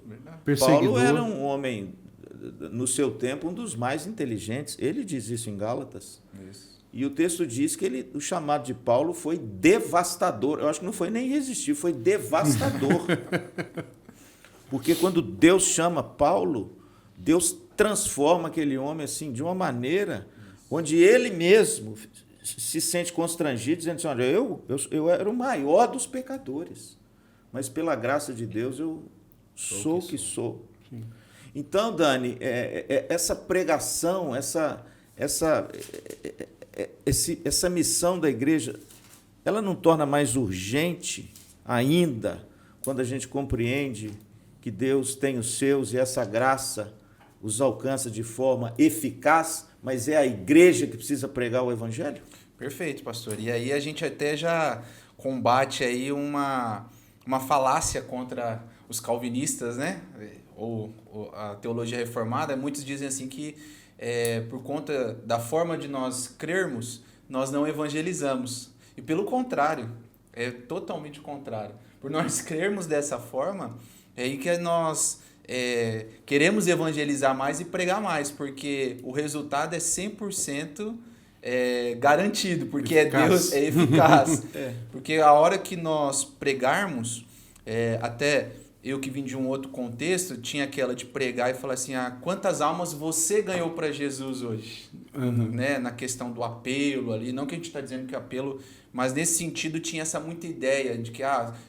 Speaker 1: Paulo era um homem, no seu tempo, um dos mais inteligentes. Ele diz isso em Gálatas. Isso. E o texto diz que o chamado de Paulo foi devastador. Eu acho que não foi nem irresistível, foi devastador. Porque quando Deus chama Paulo, Deus transforma aquele homem assim de uma maneira onde ele mesmo se sente constrangido, dizendo assim, olha, eu era o maior dos pecadores, mas pela graça de Deus eu sou o que sou. Sim. Então, Dani, essa pregação, essa missão da igreja, ela não torna mais urgente ainda quando a gente compreende que Deus tem os seus e essa graça os alcança de forma eficaz, mas é a igreja que precisa pregar o evangelho?
Speaker 2: Perfeito, pastor. E aí a gente até já combate aí uma falácia contra os calvinistas, né? Ou a teologia reformada, muitos dizem assim que por conta da forma de nós crermos, nós não evangelizamos. E pelo contrário, é totalmente o contrário. Por nós crermos dessa forma, é aí que nós queremos evangelizar mais e pregar mais, porque o resultado é 100% garantido, porque
Speaker 4: eficaz.
Speaker 2: Deus é eficaz. Porque a hora que nós pregarmos, até eu que vim de um outro contexto, tinha aquela de pregar e falar assim, quantas almas você ganhou para Jesus hoje? Né? Na questão do apelo ali, não que a gente está dizendo que apelo, mas nesse sentido tinha essa muita ideia de que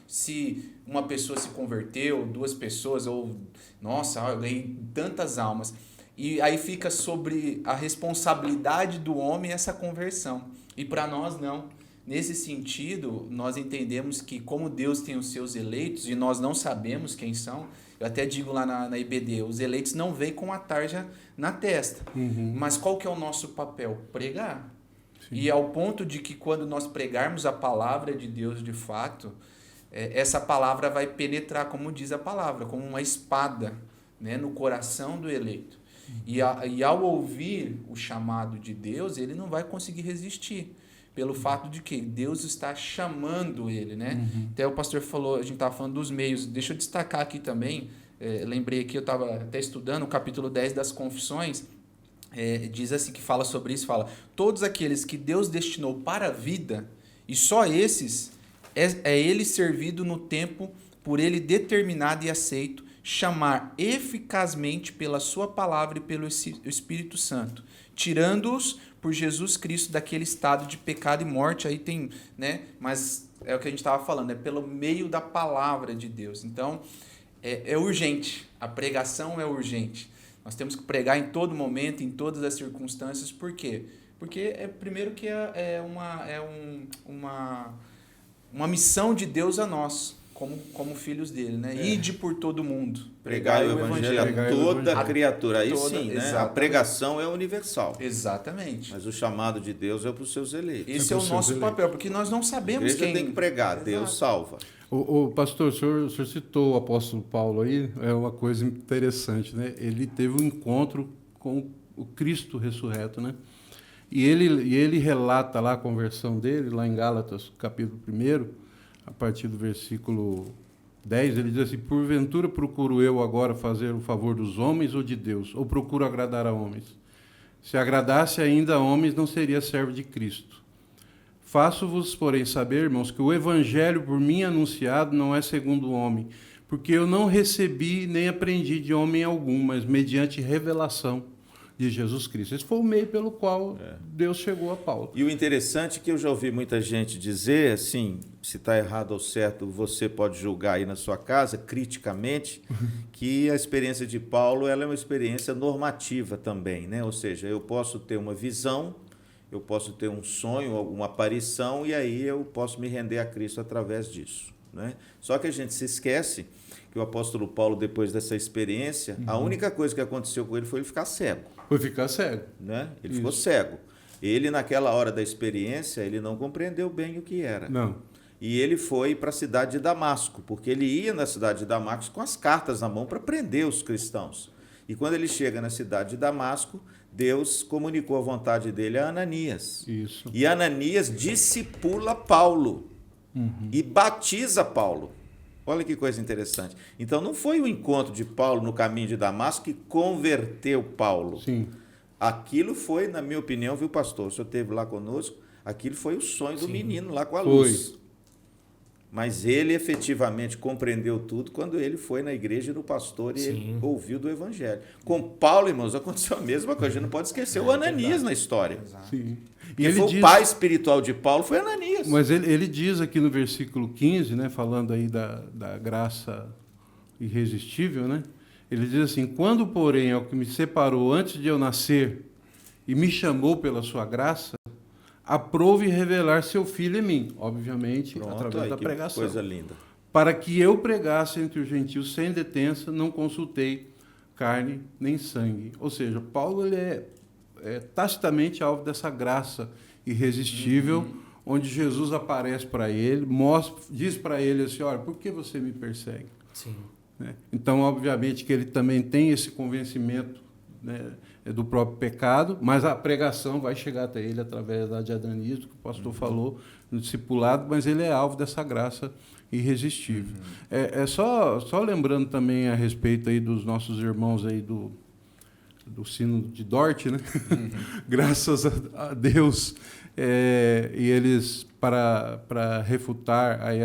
Speaker 2: se uma pessoa se converteu, 2 pessoas, ou nossa, eu ganhei tantas almas. E aí fica sobre a responsabilidade do homem essa conversão. E para nós não. Nesse sentido, nós entendemos que como Deus tem os seus eleitos e nós não sabemos quem são, eu até digo lá na IBD, os eleitos não vêm com a tarja na testa. Mas qual que é o nosso papel? Pregar. Sim. E ao ponto de que quando nós pregarmos a palavra de Deus de fato, essa palavra vai penetrar, como diz a palavra, como uma espada, né, no coração do eleito. E ao ouvir o chamado de Deus, ele não vai conseguir resistir. Pelo fato de que Deus está chamando ele, né? Até o pastor falou, a gente estava falando dos meios. Deixa eu destacar aqui também, lembrei aqui, eu estava até estudando o capítulo 10 das Confissões, diz assim, que fala sobre isso, fala, todos aqueles que Deus destinou para a vida, e só esses, é ele servido no tempo, por ele determinado e aceito, chamar eficazmente pela sua palavra e pelo Espírito Santo, tirando-os por Jesus Cristo daquele estado de pecado e morte, aí tem, né? Mas é o que a gente estava falando, é pelo meio da palavra de Deus. Então, é urgente, a pregação é urgente. Nós temos que pregar em todo momento, em todas as circunstâncias, por quê? Porque, primeiro que uma missão de Deus a nós, como filhos dele, né? Ide por todo mundo.
Speaker 1: Pregar o evangelho a toda criatura. Aí sim, né? A pregação é universal.
Speaker 2: Exatamente.
Speaker 1: Mas o chamado de Deus é para os seus eleitos.
Speaker 2: Esse é o nosso papel, porque nós não sabemos
Speaker 1: quem... A igreja tem que pregar, Exato. Deus salva.
Speaker 4: O pastor, o senhor citou o apóstolo Paulo aí, é uma coisa interessante, né? Ele teve um encontro com o Cristo ressurreto, né? E ele relata lá a conversão dele, lá em Gálatas, capítulo 1, a partir do versículo 10, ele diz assim, porventura procuro eu agora fazer o favor dos homens ou de Deus? Ou procuro agradar a homens? Se agradasse ainda a homens, não seria servo de Cristo. Faço-vos, porém, saber, irmãos, que o evangelho por mim anunciado não é segundo o homem, porque eu não recebi nem aprendi de homem algum, mas mediante revelação de Jesus Cristo. Esse foi o meio pelo qual Deus chegou a Paulo.
Speaker 1: E o interessante é que eu já ouvi muita gente dizer, assim, se está errado ou certo, você pode julgar aí na sua casa, criticamente, que a experiência de Paulo ela é uma experiência normativa também, né? Ou seja, eu posso ter uma visão, eu posso ter um sonho, alguma aparição, e aí eu posso me render a Cristo através disso, né? Só que a gente se esquece que o apóstolo Paulo, depois dessa experiência, a única coisa que aconteceu com ele foi ele ficar cego.
Speaker 4: Foi ficar cego.
Speaker 1: Né? Ele ficou cego. Ele, naquela hora da experiência, ele não compreendeu bem o que era.
Speaker 4: Não.
Speaker 1: E ele foi para a cidade de Damasco, porque ele ia na cidade de Damasco com as cartas na mão para prender os cristãos. E quando ele chega na cidade de Damasco, Deus comunicou a vontade dele a Ananias.
Speaker 4: Isso.
Speaker 1: E Ananias discipula Paulo e batiza Paulo. Olha que coisa interessante. Então, não foi o encontro de Paulo no caminho de Damasco que converteu Paulo.
Speaker 4: Sim.
Speaker 1: Aquilo foi, na minha opinião, viu, pastor? O senhor esteve lá conosco, aquilo foi o sonho do menino lá com a luz. Mas ele efetivamente compreendeu tudo quando ele foi na igreja e no pastor e ele ouviu do evangelho. Com Paulo, irmãos, aconteceu a mesma coisa. A gente não pode esquecer o Ananias na história.
Speaker 4: Sim.
Speaker 1: E ele foi o pai espiritual de Paulo, foi Ananias.
Speaker 4: Mas ele diz aqui no versículo 15, né, falando aí da graça irresistível, né? Ele diz assim, quando, porém, é o que me separou antes de eu nascer e me chamou pela sua graça, aprove revelar seu filho em mim, obviamente, através da pregação.
Speaker 1: Coisa linda.
Speaker 4: Para que eu pregasse entre os gentios sem detença, não consultei carne nem sangue. Ou seja, Paulo ele é tacitamente alvo dessa graça irresistível, onde Jesus aparece para ele, diz para ele assim, olha, por que você me persegue?
Speaker 3: Sim.
Speaker 4: né? Então, obviamente, que ele também tem esse convencimento, né, do próprio pecado, mas a pregação vai chegar até ele através da diadanismo, que o pastor falou, no discipulado, mas ele é alvo dessa graça irresistível. Só lembrando também a respeito aí dos nossos irmãos aí do sino de Dort, né? Graças a Deus, e eles, para refutar aí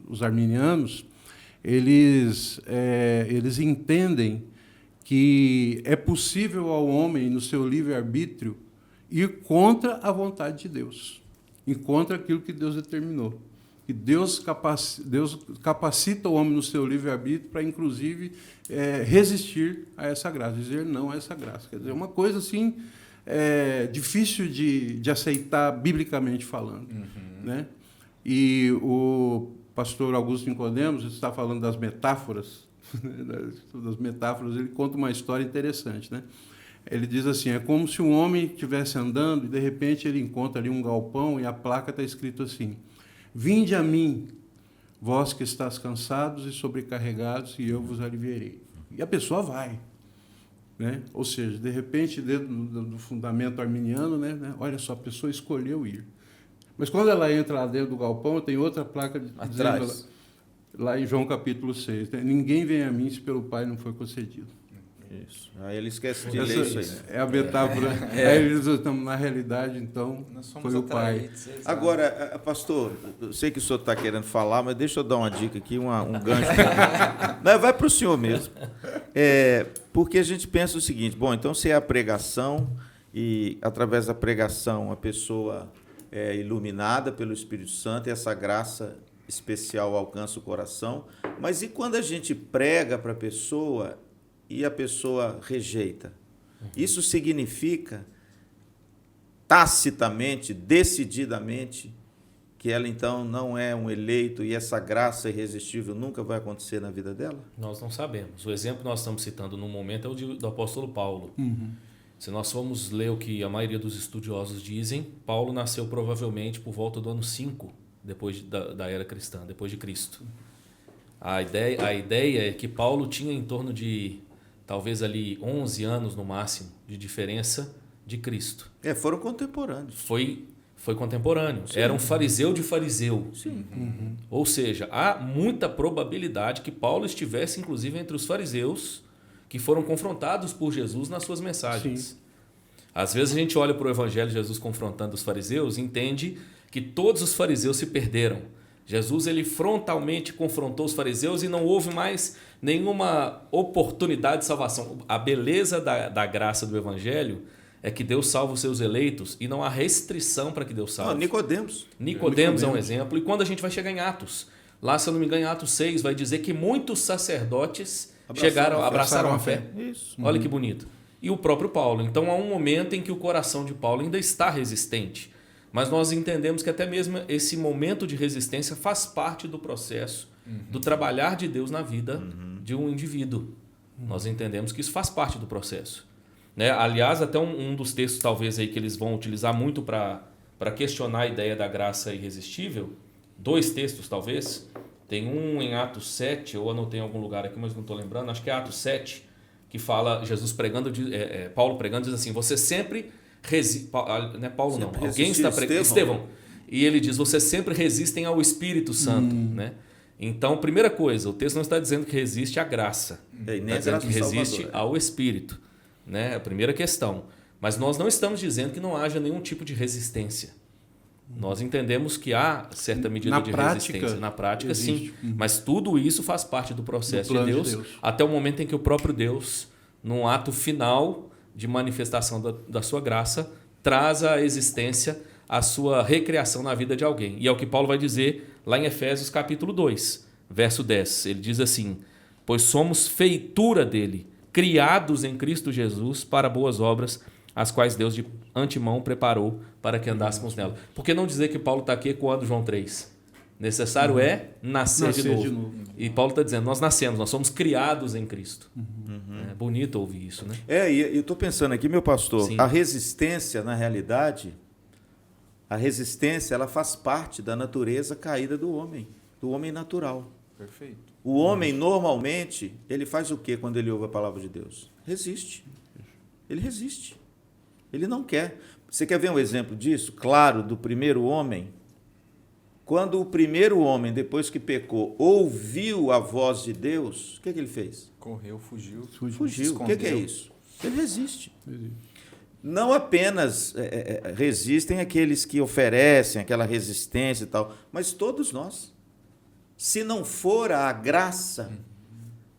Speaker 4: os arminianos, eles entendem que é possível ao homem, no seu livre-arbítrio, ir contra a vontade de Deus, ir contra aquilo que Deus determinou. Que Deus capacita o homem no seu livre-arbítrio para, inclusive, resistir a essa graça, dizer não a essa graça. Quer dizer, uma coisa assim difícil de aceitar biblicamente falando. Né? E o pastor Augusto Nicodemos está falando das metáforas, ele conta uma história interessante, né? Ele diz assim, é como se um homem estivesse andando e, de repente, ele encontra ali um galpão e a placa está escrito assim: vinde a mim, vós que estáis cansados e sobrecarregados, e eu vos aliviarei. E a pessoa vai. Né? Ou seja, de repente, dentro do fundamento arminiano, né? Olha só, a pessoa escolheu ir. Mas quando ela entra lá dentro do galpão, tem outra placa dizendo, lá em João capítulo 6, né? Ninguém vem a mim se pelo Pai não for concedido.
Speaker 1: Isso. Aí ele esquece de ler isso aí.
Speaker 4: É a metáfora. Aí eles estão, na realidade, então, foi o Pai.
Speaker 1: Agora, pastor, eu sei que o senhor está querendo falar, mas deixa eu dar uma dica aqui, um gancho. Não, vai para o senhor mesmo. Porque a gente pensa o seguinte, bom, então se é a pregação, e através da pregação a pessoa é iluminada pelo Espírito Santo, e essa graça especial alcança o coração, mas e quando a gente prega para a pessoa e a pessoa rejeita? Isso significa tacitamente, decididamente, que ela então não é um eleito e essa graça irresistível nunca vai acontecer na vida dela?
Speaker 3: Nós não sabemos. O exemplo que nós estamos citando no momento é o do apóstolo Paulo. Se nós formos ler o que a maioria dos estudiosos dizem, Paulo nasceu provavelmente por volta do ano 5 depois da era cristã, depois de Cristo. A ideia é que Paulo tinha em torno de talvez ali 11 anos no máximo de diferença de Cristo.
Speaker 1: Foram contemporâneos.
Speaker 3: Foi contemporâneo.
Speaker 1: Sim.
Speaker 3: Era um fariseu de fariseu.
Speaker 1: Sim.
Speaker 3: Ou seja, há muita probabilidade que Paulo estivesse, inclusive, entre os fariseus que foram confrontados por Jesus nas suas mensagens.
Speaker 4: Sim.
Speaker 3: Às vezes a gente olha para o Evangelho de Jesus confrontando os fariseus e entende que todos os fariseus se perderam. Jesus ele frontalmente confrontou os fariseus e não houve mais nenhuma oportunidade de salvação. A beleza da graça do Evangelho é que Deus salva os seus eleitos e não há restrição para que Deus salve. Nicodemos é um exemplo. E quando a gente vai chegar em Atos, lá, se eu não me engano, em Atos 6, vai dizer que muitos sacerdotes abraçaram a fé.
Speaker 1: Isso.
Speaker 3: Olha que bonito. E o próprio Paulo. Então há um momento em que o coração de Paulo ainda está resistente. Mas nós entendemos que até mesmo esse momento de resistência faz parte do processo do trabalhar de Deus na vida de um indivíduo. Nós entendemos que isso faz parte do processo. Né? Aliás, até um dos textos talvez aí que eles vão utilizar muito para questionar a ideia da graça irresistível, 2 textos talvez, tem um em Atos 7, eu anotei em algum lugar aqui, mas não estou lembrando, acho que é Atos 7, que fala, Jesus pregando, Paulo pregando, diz assim, você sempre Paulo não, alguém está pregando, Estevão, e ele diz, vocês sempre resistem ao Espírito Santo, né? Então, primeira coisa, o texto não está dizendo que resiste à graça, está dizendo que resiste ao Espírito, né? A primeira questão. Mas nós não estamos dizendo que não haja nenhum tipo de resistência. Nós entendemos que há certa medida de resistência. Na prática, existe. Sim. Mas tudo isso faz parte do processo de Deus, até o momento em que o próprio Deus, num ato final de manifestação da sua graça, traz à existência a sua recriação na vida de alguém. E é o que Paulo vai dizer lá em Efésios capítulo 2, verso 10. Ele diz assim, pois somos feitura dele, criados em Cristo Jesus para boas obras, as quais Deus de antemão preparou para que andássemos nela. Por que não dizer que Paulo está aqui ecoando João 3? Necessário é nascer de novo. E Paulo está dizendo, nós nascemos, nós somos criados em Cristo. É bonito ouvir isso, né?
Speaker 1: E eu estou pensando aqui, meu pastor,
Speaker 3: Sim.
Speaker 1: A resistência, na realidade, ela faz parte da natureza caída do homem natural.
Speaker 2: Perfeito.
Speaker 1: O homem, normalmente, ele faz o quê quando ele ouve a palavra de Deus? Resiste. Ele resiste. Ele não quer. Você quer ver um exemplo disso? Claro, do primeiro homem. Quando o primeiro homem, depois que pecou, ouviu a voz de Deus, o que ele fez?
Speaker 2: Correu, fugiu.
Speaker 1: Fugiu. O que é isso? Ele resiste. Não apenas resistem aqueles que oferecem aquela resistência e tal, mas todos nós. Se não for a graça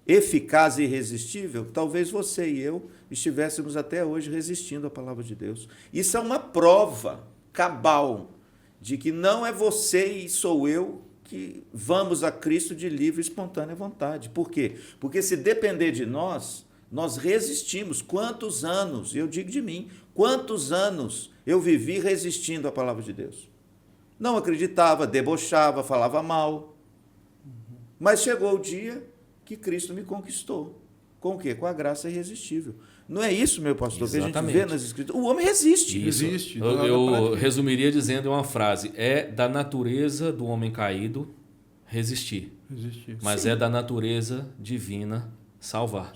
Speaker 1: eficaz e irresistível, talvez você e eu estivéssemos até hoje resistindo à palavra de Deus. Isso é uma prova cabal de que não é você e sou eu que vamos a Cristo de livre e espontânea vontade. Por quê? Porque se depender de nós, nós resistimos. Quantos anos, eu digo de mim, quantos anos eu vivi resistindo à palavra de Deus? Não acreditava, debochava, falava mal. Mas chegou o dia que Cristo me conquistou. Com o quê? Com a graça irresistível. Não é isso, meu pastor,
Speaker 3: Exatamente.
Speaker 1: que a gente vê nas Escrituras? O homem resiste.
Speaker 4: Existe.
Speaker 3: Eu resumiria dizendo em uma frase: é da natureza do homem caído resistir, mas
Speaker 1: Sim.
Speaker 3: é da natureza divina salvar,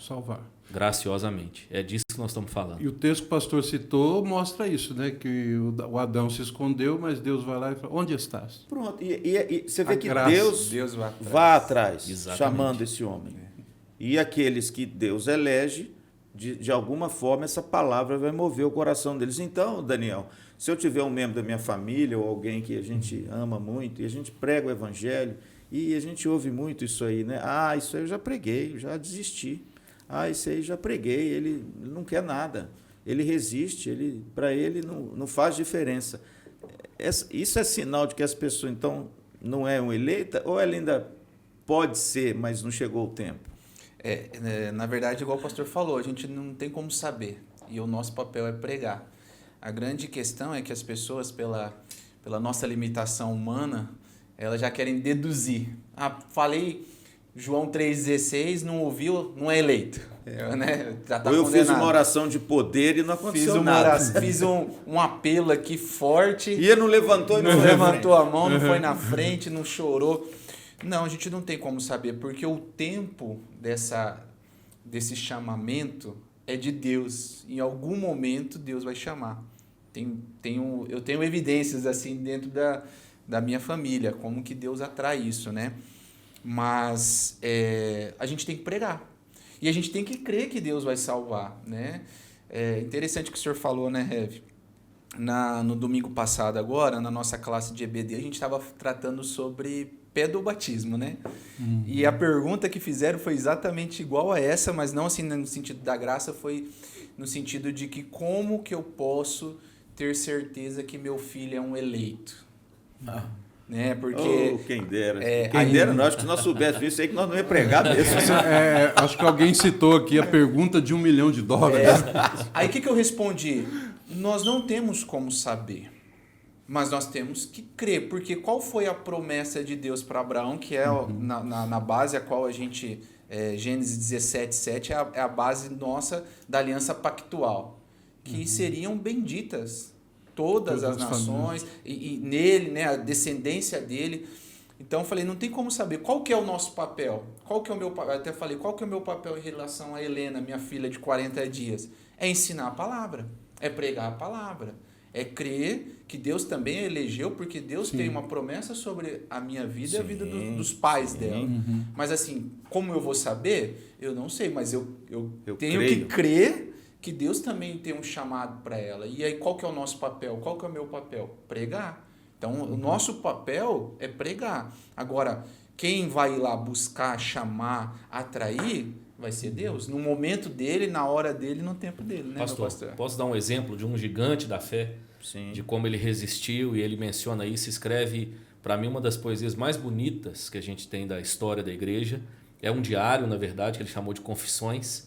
Speaker 3: graciosamente. É disso que nós estamos falando.
Speaker 4: E o texto que o pastor citou mostra isso, né? Que o Adão se escondeu, mas Deus vai lá e fala, onde estás?
Speaker 1: Pronto. E você vê
Speaker 4: A
Speaker 1: que
Speaker 4: graça.
Speaker 1: Deus
Speaker 2: vai atrás.
Speaker 1: vai atrás,
Speaker 3: Exatamente.
Speaker 1: chamando esse homem. E aqueles que Deus elege, de alguma forma, essa palavra vai mover o coração deles. Então, Daniel, se eu tiver um membro da minha família ou alguém que a gente ama muito, e a gente prega o evangelho, e a gente ouve muito isso aí, né? Ah, isso aí eu já preguei, já desisti. Ah, isso aí já preguei, ele não quer nada. Ele resiste, para ele não faz diferença. Isso é sinal de que as pessoas, então, não é uma eleita, ou ela ainda pode ser, mas não chegou o tempo?
Speaker 2: Na verdade, igual o pastor falou, a gente não tem como saber. E o nosso papel é pregar. A grande questão é que as pessoas, pela nossa limitação humana, elas já querem deduzir. Ah, falei João 3,16, não ouviu, não é eleito. Né? Já tá
Speaker 1: ou eu
Speaker 2: condenado.
Speaker 1: fiz uma oração de poder e não aconteceu nada.
Speaker 2: Fiz um apelo aqui forte.
Speaker 1: E ele não levantou e
Speaker 2: não
Speaker 1: foi na
Speaker 2: levantou
Speaker 1: frente.
Speaker 2: a mão, não foi na frente, não chorou. Não, a gente não tem como saber, porque o tempo desse chamamento é de Deus. Em algum momento Deus vai chamar. Eu tenho evidências assim dentro da minha família, como que Deus atrai isso, né? Mas a gente tem que pregar. E a gente tem que crer que Deus vai salvar, né? É interessante o que o senhor falou, né, Rev? No domingo passado agora, na nossa classe de EBD, a gente estava tratando sobre pedobatismo, né? E a pergunta que fizeram foi exatamente igual a essa, mas não assim no sentido da graça, foi no sentido de que como que eu posso ter certeza que meu filho é um eleito? Né? Porque
Speaker 1: quem dera. Quem dera, nós, que nós soubéssemos isso aí, que nós não ia pregar mesmo.
Speaker 4: Acho que alguém citou aqui a pergunta de $1 milhão.
Speaker 2: Aí o que eu respondi? Nós não temos como saber, mas nós temos que crer, porque qual foi a promessa de Deus para Abraão, que é na base a qual a gente, Gênesis 17:7, é a base nossa da aliança pactual, que seriam benditas todas as nações, e nele, né, a descendência dele. Então eu falei, não tem como saber qual que é o nosso papel, qual que é o meu papel, até falei, qual que é o meu papel em relação a Helena, minha filha de 40 dias? É ensinar a palavra, é pregar a palavra, é crer que Deus também a elegeu, porque Deus tem uma promessa sobre a minha vida e a vida dos pais dela. Mas assim, como eu vou saber? Eu não sei, mas eu tenho que crer que Deus também tem um chamado para ela. E aí, qual que é o nosso papel? Qual que é o meu papel? Pregar. Então, o nosso papel é pregar. Agora, quem vai ir lá buscar, chamar, atrair, vai ser Deus. No momento dele, na hora dele, no tempo dele, né,
Speaker 3: pastor,
Speaker 2: meu pastor?
Speaker 3: Posso dar um exemplo de um gigante da fé?
Speaker 1: Sim.
Speaker 3: De como ele resistiu, e ele menciona isso, escreve, para mim, uma das poesias mais bonitas que a gente tem da história da igreja. É um diário, na verdade, que ele chamou de Confissões.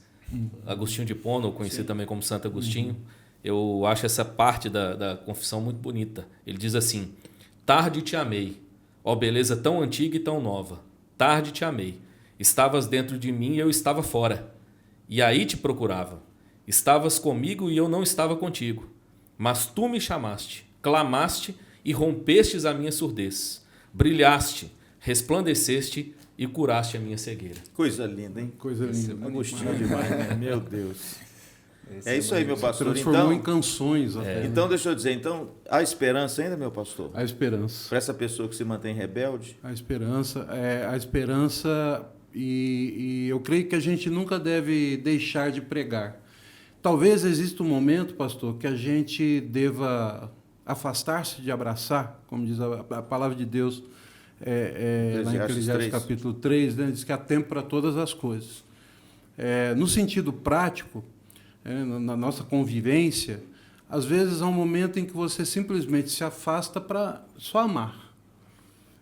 Speaker 3: Agostinho de Hipona, conhecido também como Santo Agostinho. Eu acho essa parte da confissão muito bonita. Ele diz assim: tarde te amei, ó beleza tão antiga e tão nova. Tarde te amei. Estavas dentro de mim e eu estava fora. E aí te procurava. Estavas comigo e eu não estava contigo. Mas tu me chamaste, clamaste e rompestes a minha surdez. Brilhaste, resplandeceste e curaste a minha cegueira.
Speaker 1: Coisa linda, hein?
Speaker 4: Coisa linda.
Speaker 1: Agostinho demais, né? Meu Deus. É isso aí, meu pastor.
Speaker 4: Transformou
Speaker 1: Então,
Speaker 4: em canções até.
Speaker 1: então, deixa eu dizer, então, há esperança ainda, meu pastor?
Speaker 4: A esperança.
Speaker 1: Para essa pessoa que se mantém rebelde?
Speaker 4: A esperança, e eu creio que a gente nunca deve deixar de pregar. Talvez exista um momento, pastor, que a gente deva afastar-se de abraçar, como diz a palavra de Deus lá em Eclesiastes capítulo 3, né, diz que há tempo para todas as coisas. No sentido prático, na nossa convivência, às vezes há um momento em que você simplesmente se afasta para só amar.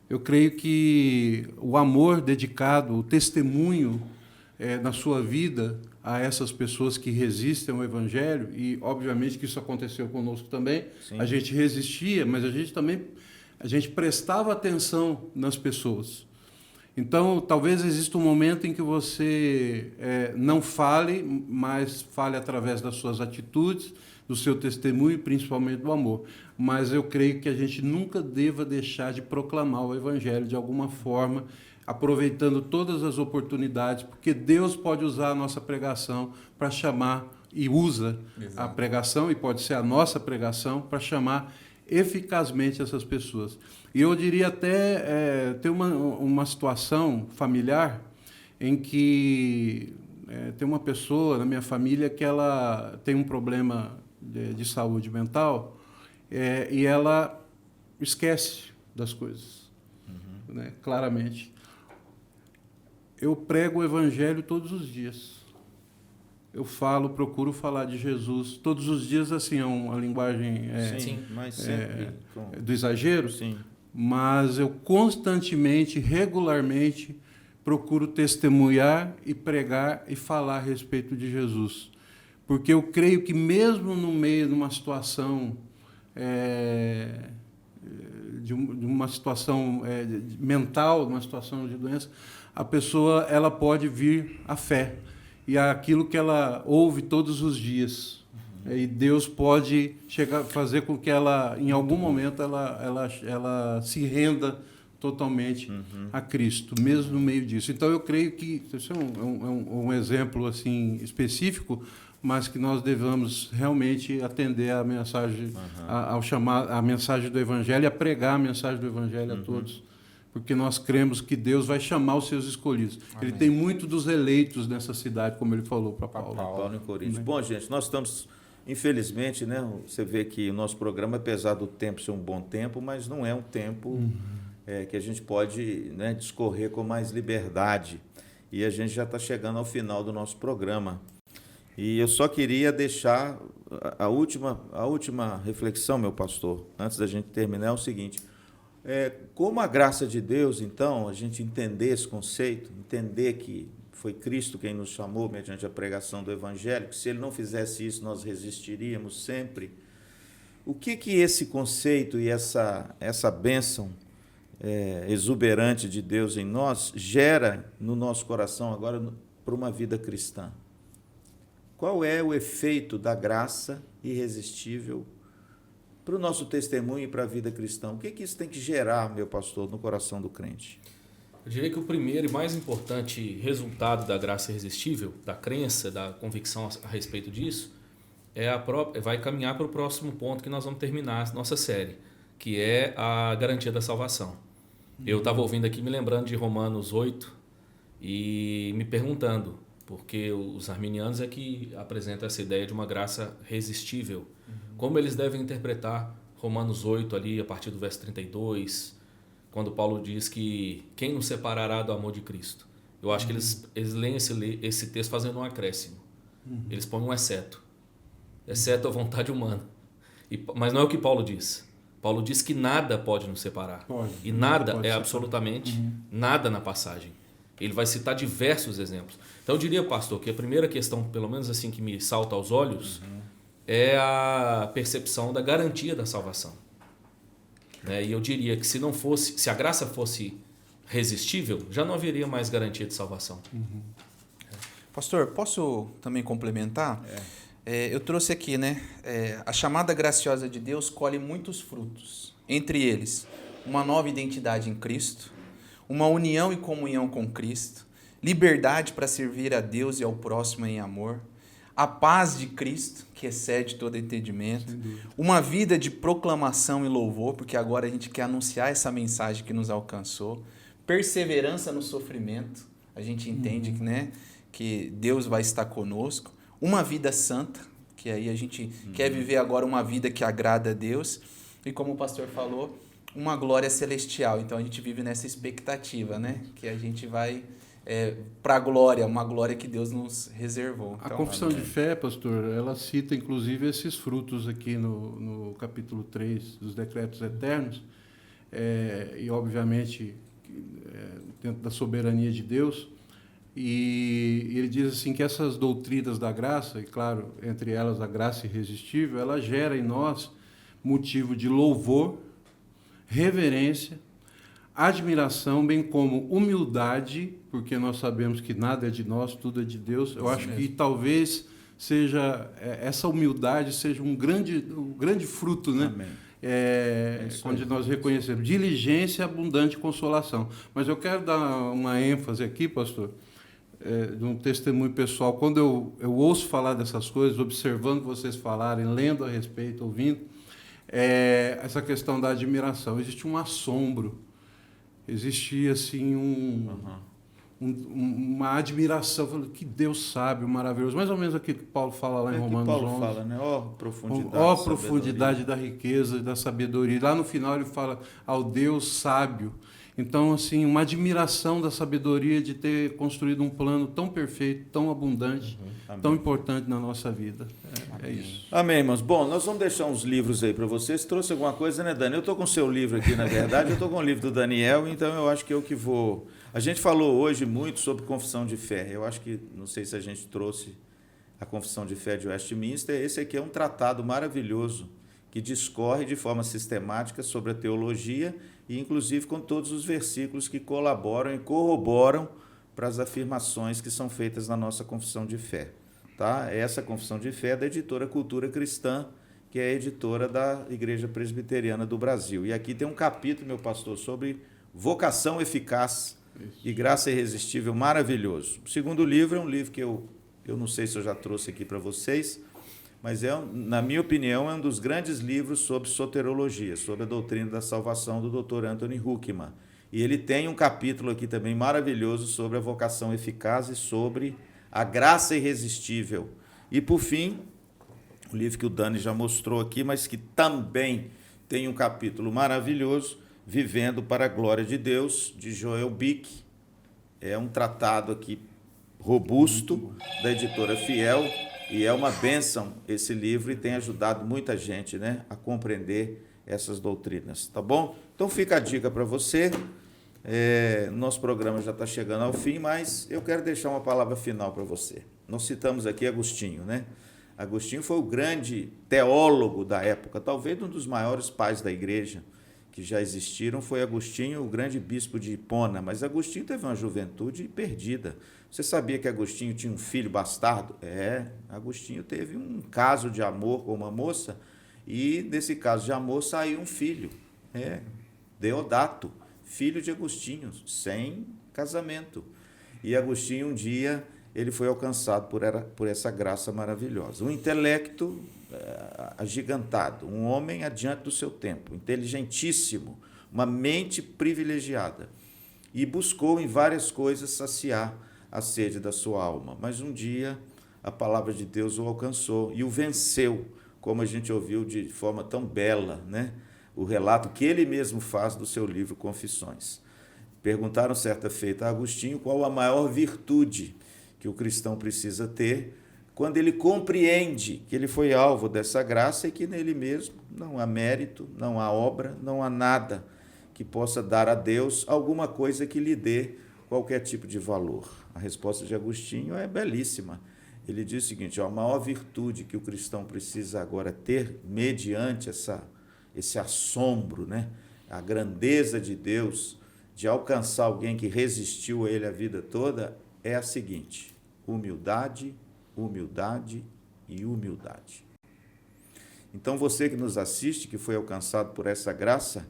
Speaker 4: Eu creio que o amor dedicado, o testemunho na sua vida a essas pessoas que resistem ao Evangelho, e obviamente que isso aconteceu conosco também,
Speaker 1: Sim.
Speaker 4: A gente resistia, mas a gente prestava atenção nas pessoas. Então, talvez exista um momento em que você não fale, mas fale através das suas atitudes, do seu testemunho e principalmente do amor. Mas eu creio que a gente nunca deva deixar de proclamar o Evangelho de alguma forma, aproveitando todas as oportunidades, porque Deus pode usar a nossa pregação para chamar, e usa a pregação, e pode ser a nossa pregação, para chamar eficazmente essas pessoas. E eu diria até ter uma situação familiar em que tem uma pessoa na minha família que ela tem um problema de saúde mental e ela esquece das coisas, né, claramente. Eu prego o Evangelho todos os dias. Eu procuro falar de Jesus todos os dias, assim, é uma linguagem
Speaker 1: Sim, mas sempre
Speaker 4: do exagero,
Speaker 1: Sim.
Speaker 4: mas eu constantemente, regularmente, procuro testemunhar e pregar e falar a respeito de Jesus. Porque eu creio que mesmo no meio de uma situação, de uma situação mental, de uma situação de doença, a pessoa ela pode vir à fé. E aquilo que ela ouve todos os dias. E Deus pode fazer com que ela, em algum momento, ela se renda totalmente a Cristo, mesmo no meio disso. Então, eu creio que isso é um exemplo assim específico, mas que nós devemos realmente atender a mensagem, ao chamar a mensagem do Evangelho, a pregar a mensagem do Evangelho a todos. Porque nós cremos que Deus vai chamar os seus escolhidos. Amém. Ele tem muito dos eleitos nessa cidade, como ele falou para Paulo.
Speaker 1: Paulo em Coríntios. Bom, gente, nós estamos, infelizmente, né, você vê que o nosso programa, apesar do tempo ser um bom tempo, mas não é um tempo que a gente pode, né, discorrer com mais liberdade. E a gente já está chegando ao final do nosso programa. E eu só queria deixar a última reflexão, meu pastor, antes da gente terminar, é o seguinte. Como a graça de Deus, então, a gente entender esse conceito, entender que foi Cristo quem nos chamou mediante a pregação do Evangelho, que se Ele não fizesse isso, nós resistiríamos sempre. O que esse conceito e essa bênção exuberante de Deus em nós gera no nosso coração agora para uma vida cristã? Qual é o efeito da graça irresistível para o nosso testemunho e para a vida cristã? O que isso tem que gerar, meu pastor, no coração do crente?
Speaker 3: Eu diria que o primeiro e mais importante resultado da graça irresistível, da crença, da convicção a respeito disso, vai caminhar para o próximo ponto que nós vamos terminar a nossa série, que é a garantia da salvação. Eu estava ouvindo aqui, me lembrando de Romanos 8 e me perguntando, porque os arminianos é que apresentam essa ideia de uma graça resistível. Como eles devem interpretar Romanos 8 ali, a partir do verso 32, quando Paulo diz que quem nos separará do amor de Cristo? Eu acho que eles leem esse texto fazendo um acréscimo. Eles põem um exceto a vontade humana. Mas não é o que Paulo diz. Paulo diz que nada pode nos separar. E nada é absolutamente nada na passagem. Ele vai citar diversos exemplos. Então eu diria, pastor, que a primeira questão, pelo menos assim que me salta aos olhos, é a percepção da garantia da salvação. E eu diria que se a graça fosse resistível, já não haveria mais garantia de salvação.
Speaker 2: Pastor, posso também complementar? Eu trouxe aqui, né? A chamada graciosa de Deus colhe muitos frutos. Entre eles, uma nova identidade em Cristo, uma união e comunhão com Cristo, liberdade para servir a Deus e ao próximo em amor, a paz de Cristo, que excede todo entendimento, uma vida de proclamação e louvor, porque agora a gente quer anunciar essa mensagem que nos alcançou, perseverança no sofrimento, a gente entende que, né, que Deus vai estar conosco, uma vida santa, que aí a gente quer viver agora uma vida que agrada a Deus, e como o pastor falou, uma glória celestial. Então a gente vive nessa expectativa, né, que a gente vai para a glória, uma glória que Deus nos reservou. Então,
Speaker 4: a confissão de fé, pastor, ela cita inclusive esses frutos aqui no capítulo 3 dos decretos eternos, e obviamente dentro da soberania de Deus, e ele diz assim que essas doutrinas da graça, e claro, entre elas a graça irresistível, ela gera em nós motivo de louvor, reverência, admiração, bem como humildade, porque nós sabemos que nada é de nós, tudo é de Deus. Eu acho que talvez seja essa humildade seja um grande fruto, né?
Speaker 1: Amém.
Speaker 4: Onde nós reconhecemos diligência, abundante consolação. Mas eu quero dar uma ênfase aqui, pastor, de um testemunho pessoal. Quando eu ouço falar dessas coisas, observando vocês falarem, lendo a respeito, ouvindo, essa questão da admiração. Existe um assombro, existia assim uma admiração, falando que Deus sabe, maravilhoso, mais ou menos aquilo que Paulo fala lá em Romanos 11.
Speaker 1: Paulo fala, né?
Speaker 4: Profundidade da riqueza e da sabedoria. Lá no final ele fala ao Deus sábio. Então, assim, uma admiração da sabedoria de ter construído um plano tão perfeito, tão abundante, tão importante na nossa vida. É isso.
Speaker 1: Amém, irmãos. Bom, nós vamos deixar uns livros aí para vocês. Trouxe alguma coisa, né, Dani? Eu estou com o seu livro aqui, na verdade. Eu estou com o livro do Daniel, então eu acho que eu que vou... A gente falou hoje muito sobre confissão de fé. Eu acho que, não sei se a gente trouxe a confissão de fé de Westminster. Esse aqui é um tratado maravilhoso que discorre de forma sistemática sobre a teologia e, inclusive, com todos os versículos que colaboram e corroboram para as afirmações que são feitas na nossa confissão de fé. Tá? Essa confissão de fé é da editora Cultura Cristã, que é a editora da Igreja Presbiteriana do Brasil. E aqui tem um capítulo, meu pastor, sobre vocação eficaz e graça irresistível, maravilhoso. O segundo livro é um livro que eu não sei se eu já trouxe aqui para vocês, mas na minha opinião, é um dos grandes livros sobre soterologia, sobre a doutrina da salvação do Dr. Anthony Huckman. E ele tem um capítulo aqui também maravilhoso sobre a vocação eficaz e sobre a graça irresistível. E, por fim, o livro que o Dani já mostrou aqui, mas que também tem um capítulo maravilhoso, Vivendo para a Glória de Deus, de Joel Bick. É um tratado aqui robusto, da editora Fiel, e é uma bênção esse livro e tem ajudado muita gente, né, a compreender essas doutrinas, tá bom? Então fica a dica para você. Nosso programa já está chegando ao fim, mas eu quero deixar uma palavra final para você. Nós citamos aqui Agostinho, né? Agostinho foi o grande teólogo da época, talvez um dos maiores pais da igreja que já existiram foi Agostinho, o grande bispo de Hipona, mas Agostinho teve uma juventude perdida. Você sabia que Agostinho tinha um filho bastardo? Agostinho teve um caso de amor com uma moça e desse caso de amor saiu um filho, Deodato, filho de Agostinho, sem casamento. E Agostinho um dia ele foi alcançado por essa graça maravilhosa. Um intelecto agigantado, um homem adiante do seu tempo, inteligentíssimo, uma mente privilegiada, e buscou em várias coisas saciar a sede da sua alma. Mas um dia a palavra de Deus o alcançou e o venceu, como a gente ouviu de forma tão bela, né? O relato que ele mesmo faz do seu livro Confissões. Perguntaram certa feita a Agostinho qual a maior virtude que o cristão precisa ter quando ele compreende que ele foi alvo dessa graça e que nele mesmo não há mérito, não há obra, não há nada que possa dar a Deus alguma coisa que lhe dê qualquer tipo de valor. A resposta de Agostinho é belíssima. Ele diz o seguinte: a maior virtude que o cristão precisa agora ter, mediante esse assombro, né? A grandeza de Deus, de alcançar alguém que resistiu a ele a vida toda, é a seguinte: humildade, humildade e humildade. Então, você que nos assiste, que foi alcançado por essa graça,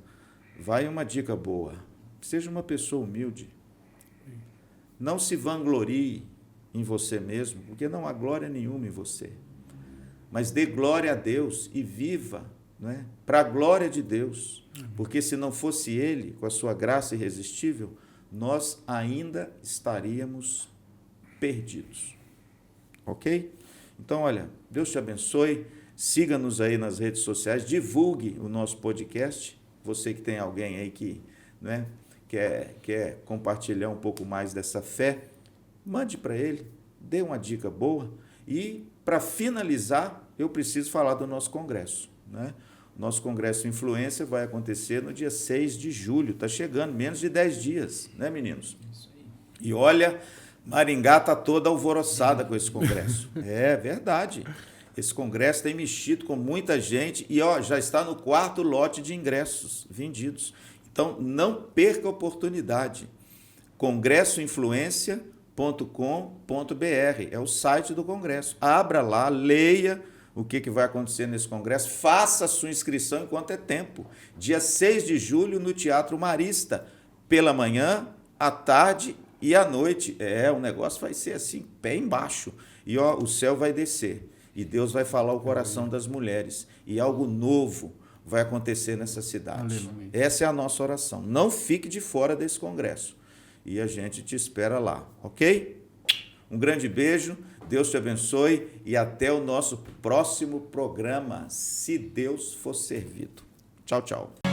Speaker 1: vai uma dica boa. Seja uma pessoa humilde. Não se vanglorie em você mesmo, porque não há glória nenhuma em você. Mas dê glória a Deus e viva, né, para a glória de Deus. Porque se não fosse Ele, com a sua graça irresistível, nós ainda estaríamos perdidos. Ok? Então, olha, Deus te abençoe. Siga-nos aí nas redes sociais, divulgue o nosso podcast. Você que tem alguém aí que, né, quer compartilhar um pouco mais dessa fé, mande para ele, dê uma dica boa. E, para finalizar, eu preciso falar do nosso congresso, né? Nosso congresso Influência vai acontecer no dia 6 de julho. Está chegando, menos de 10 dias, né, meninos? Isso aí. E olha, Maringá está toda alvoroçada com esse congresso. É verdade. Esse congresso tem mexido com muita gente e já está no 4º lote de ingressos vendidos. Então, não perca a oportunidade. congressoinfluencia.com.br é o site do congresso. Abra lá, leia o que vai acontecer nesse congresso. Faça a sua inscrição enquanto é tempo. Dia 6 de julho no Teatro Marista, pela manhã, à tarde e à noite. O negócio vai ser assim, pé embaixo. E o céu vai descer. E Deus vai falar o coração das mulheres. E algo novo vai acontecer nessa cidade. Aleluia. Essa é a nossa oração. Não fique de fora desse congresso. E a gente te espera lá, ok? Um grande beijo, Deus te abençoe e até o nosso próximo programa, se Deus for servido. Tchau, tchau.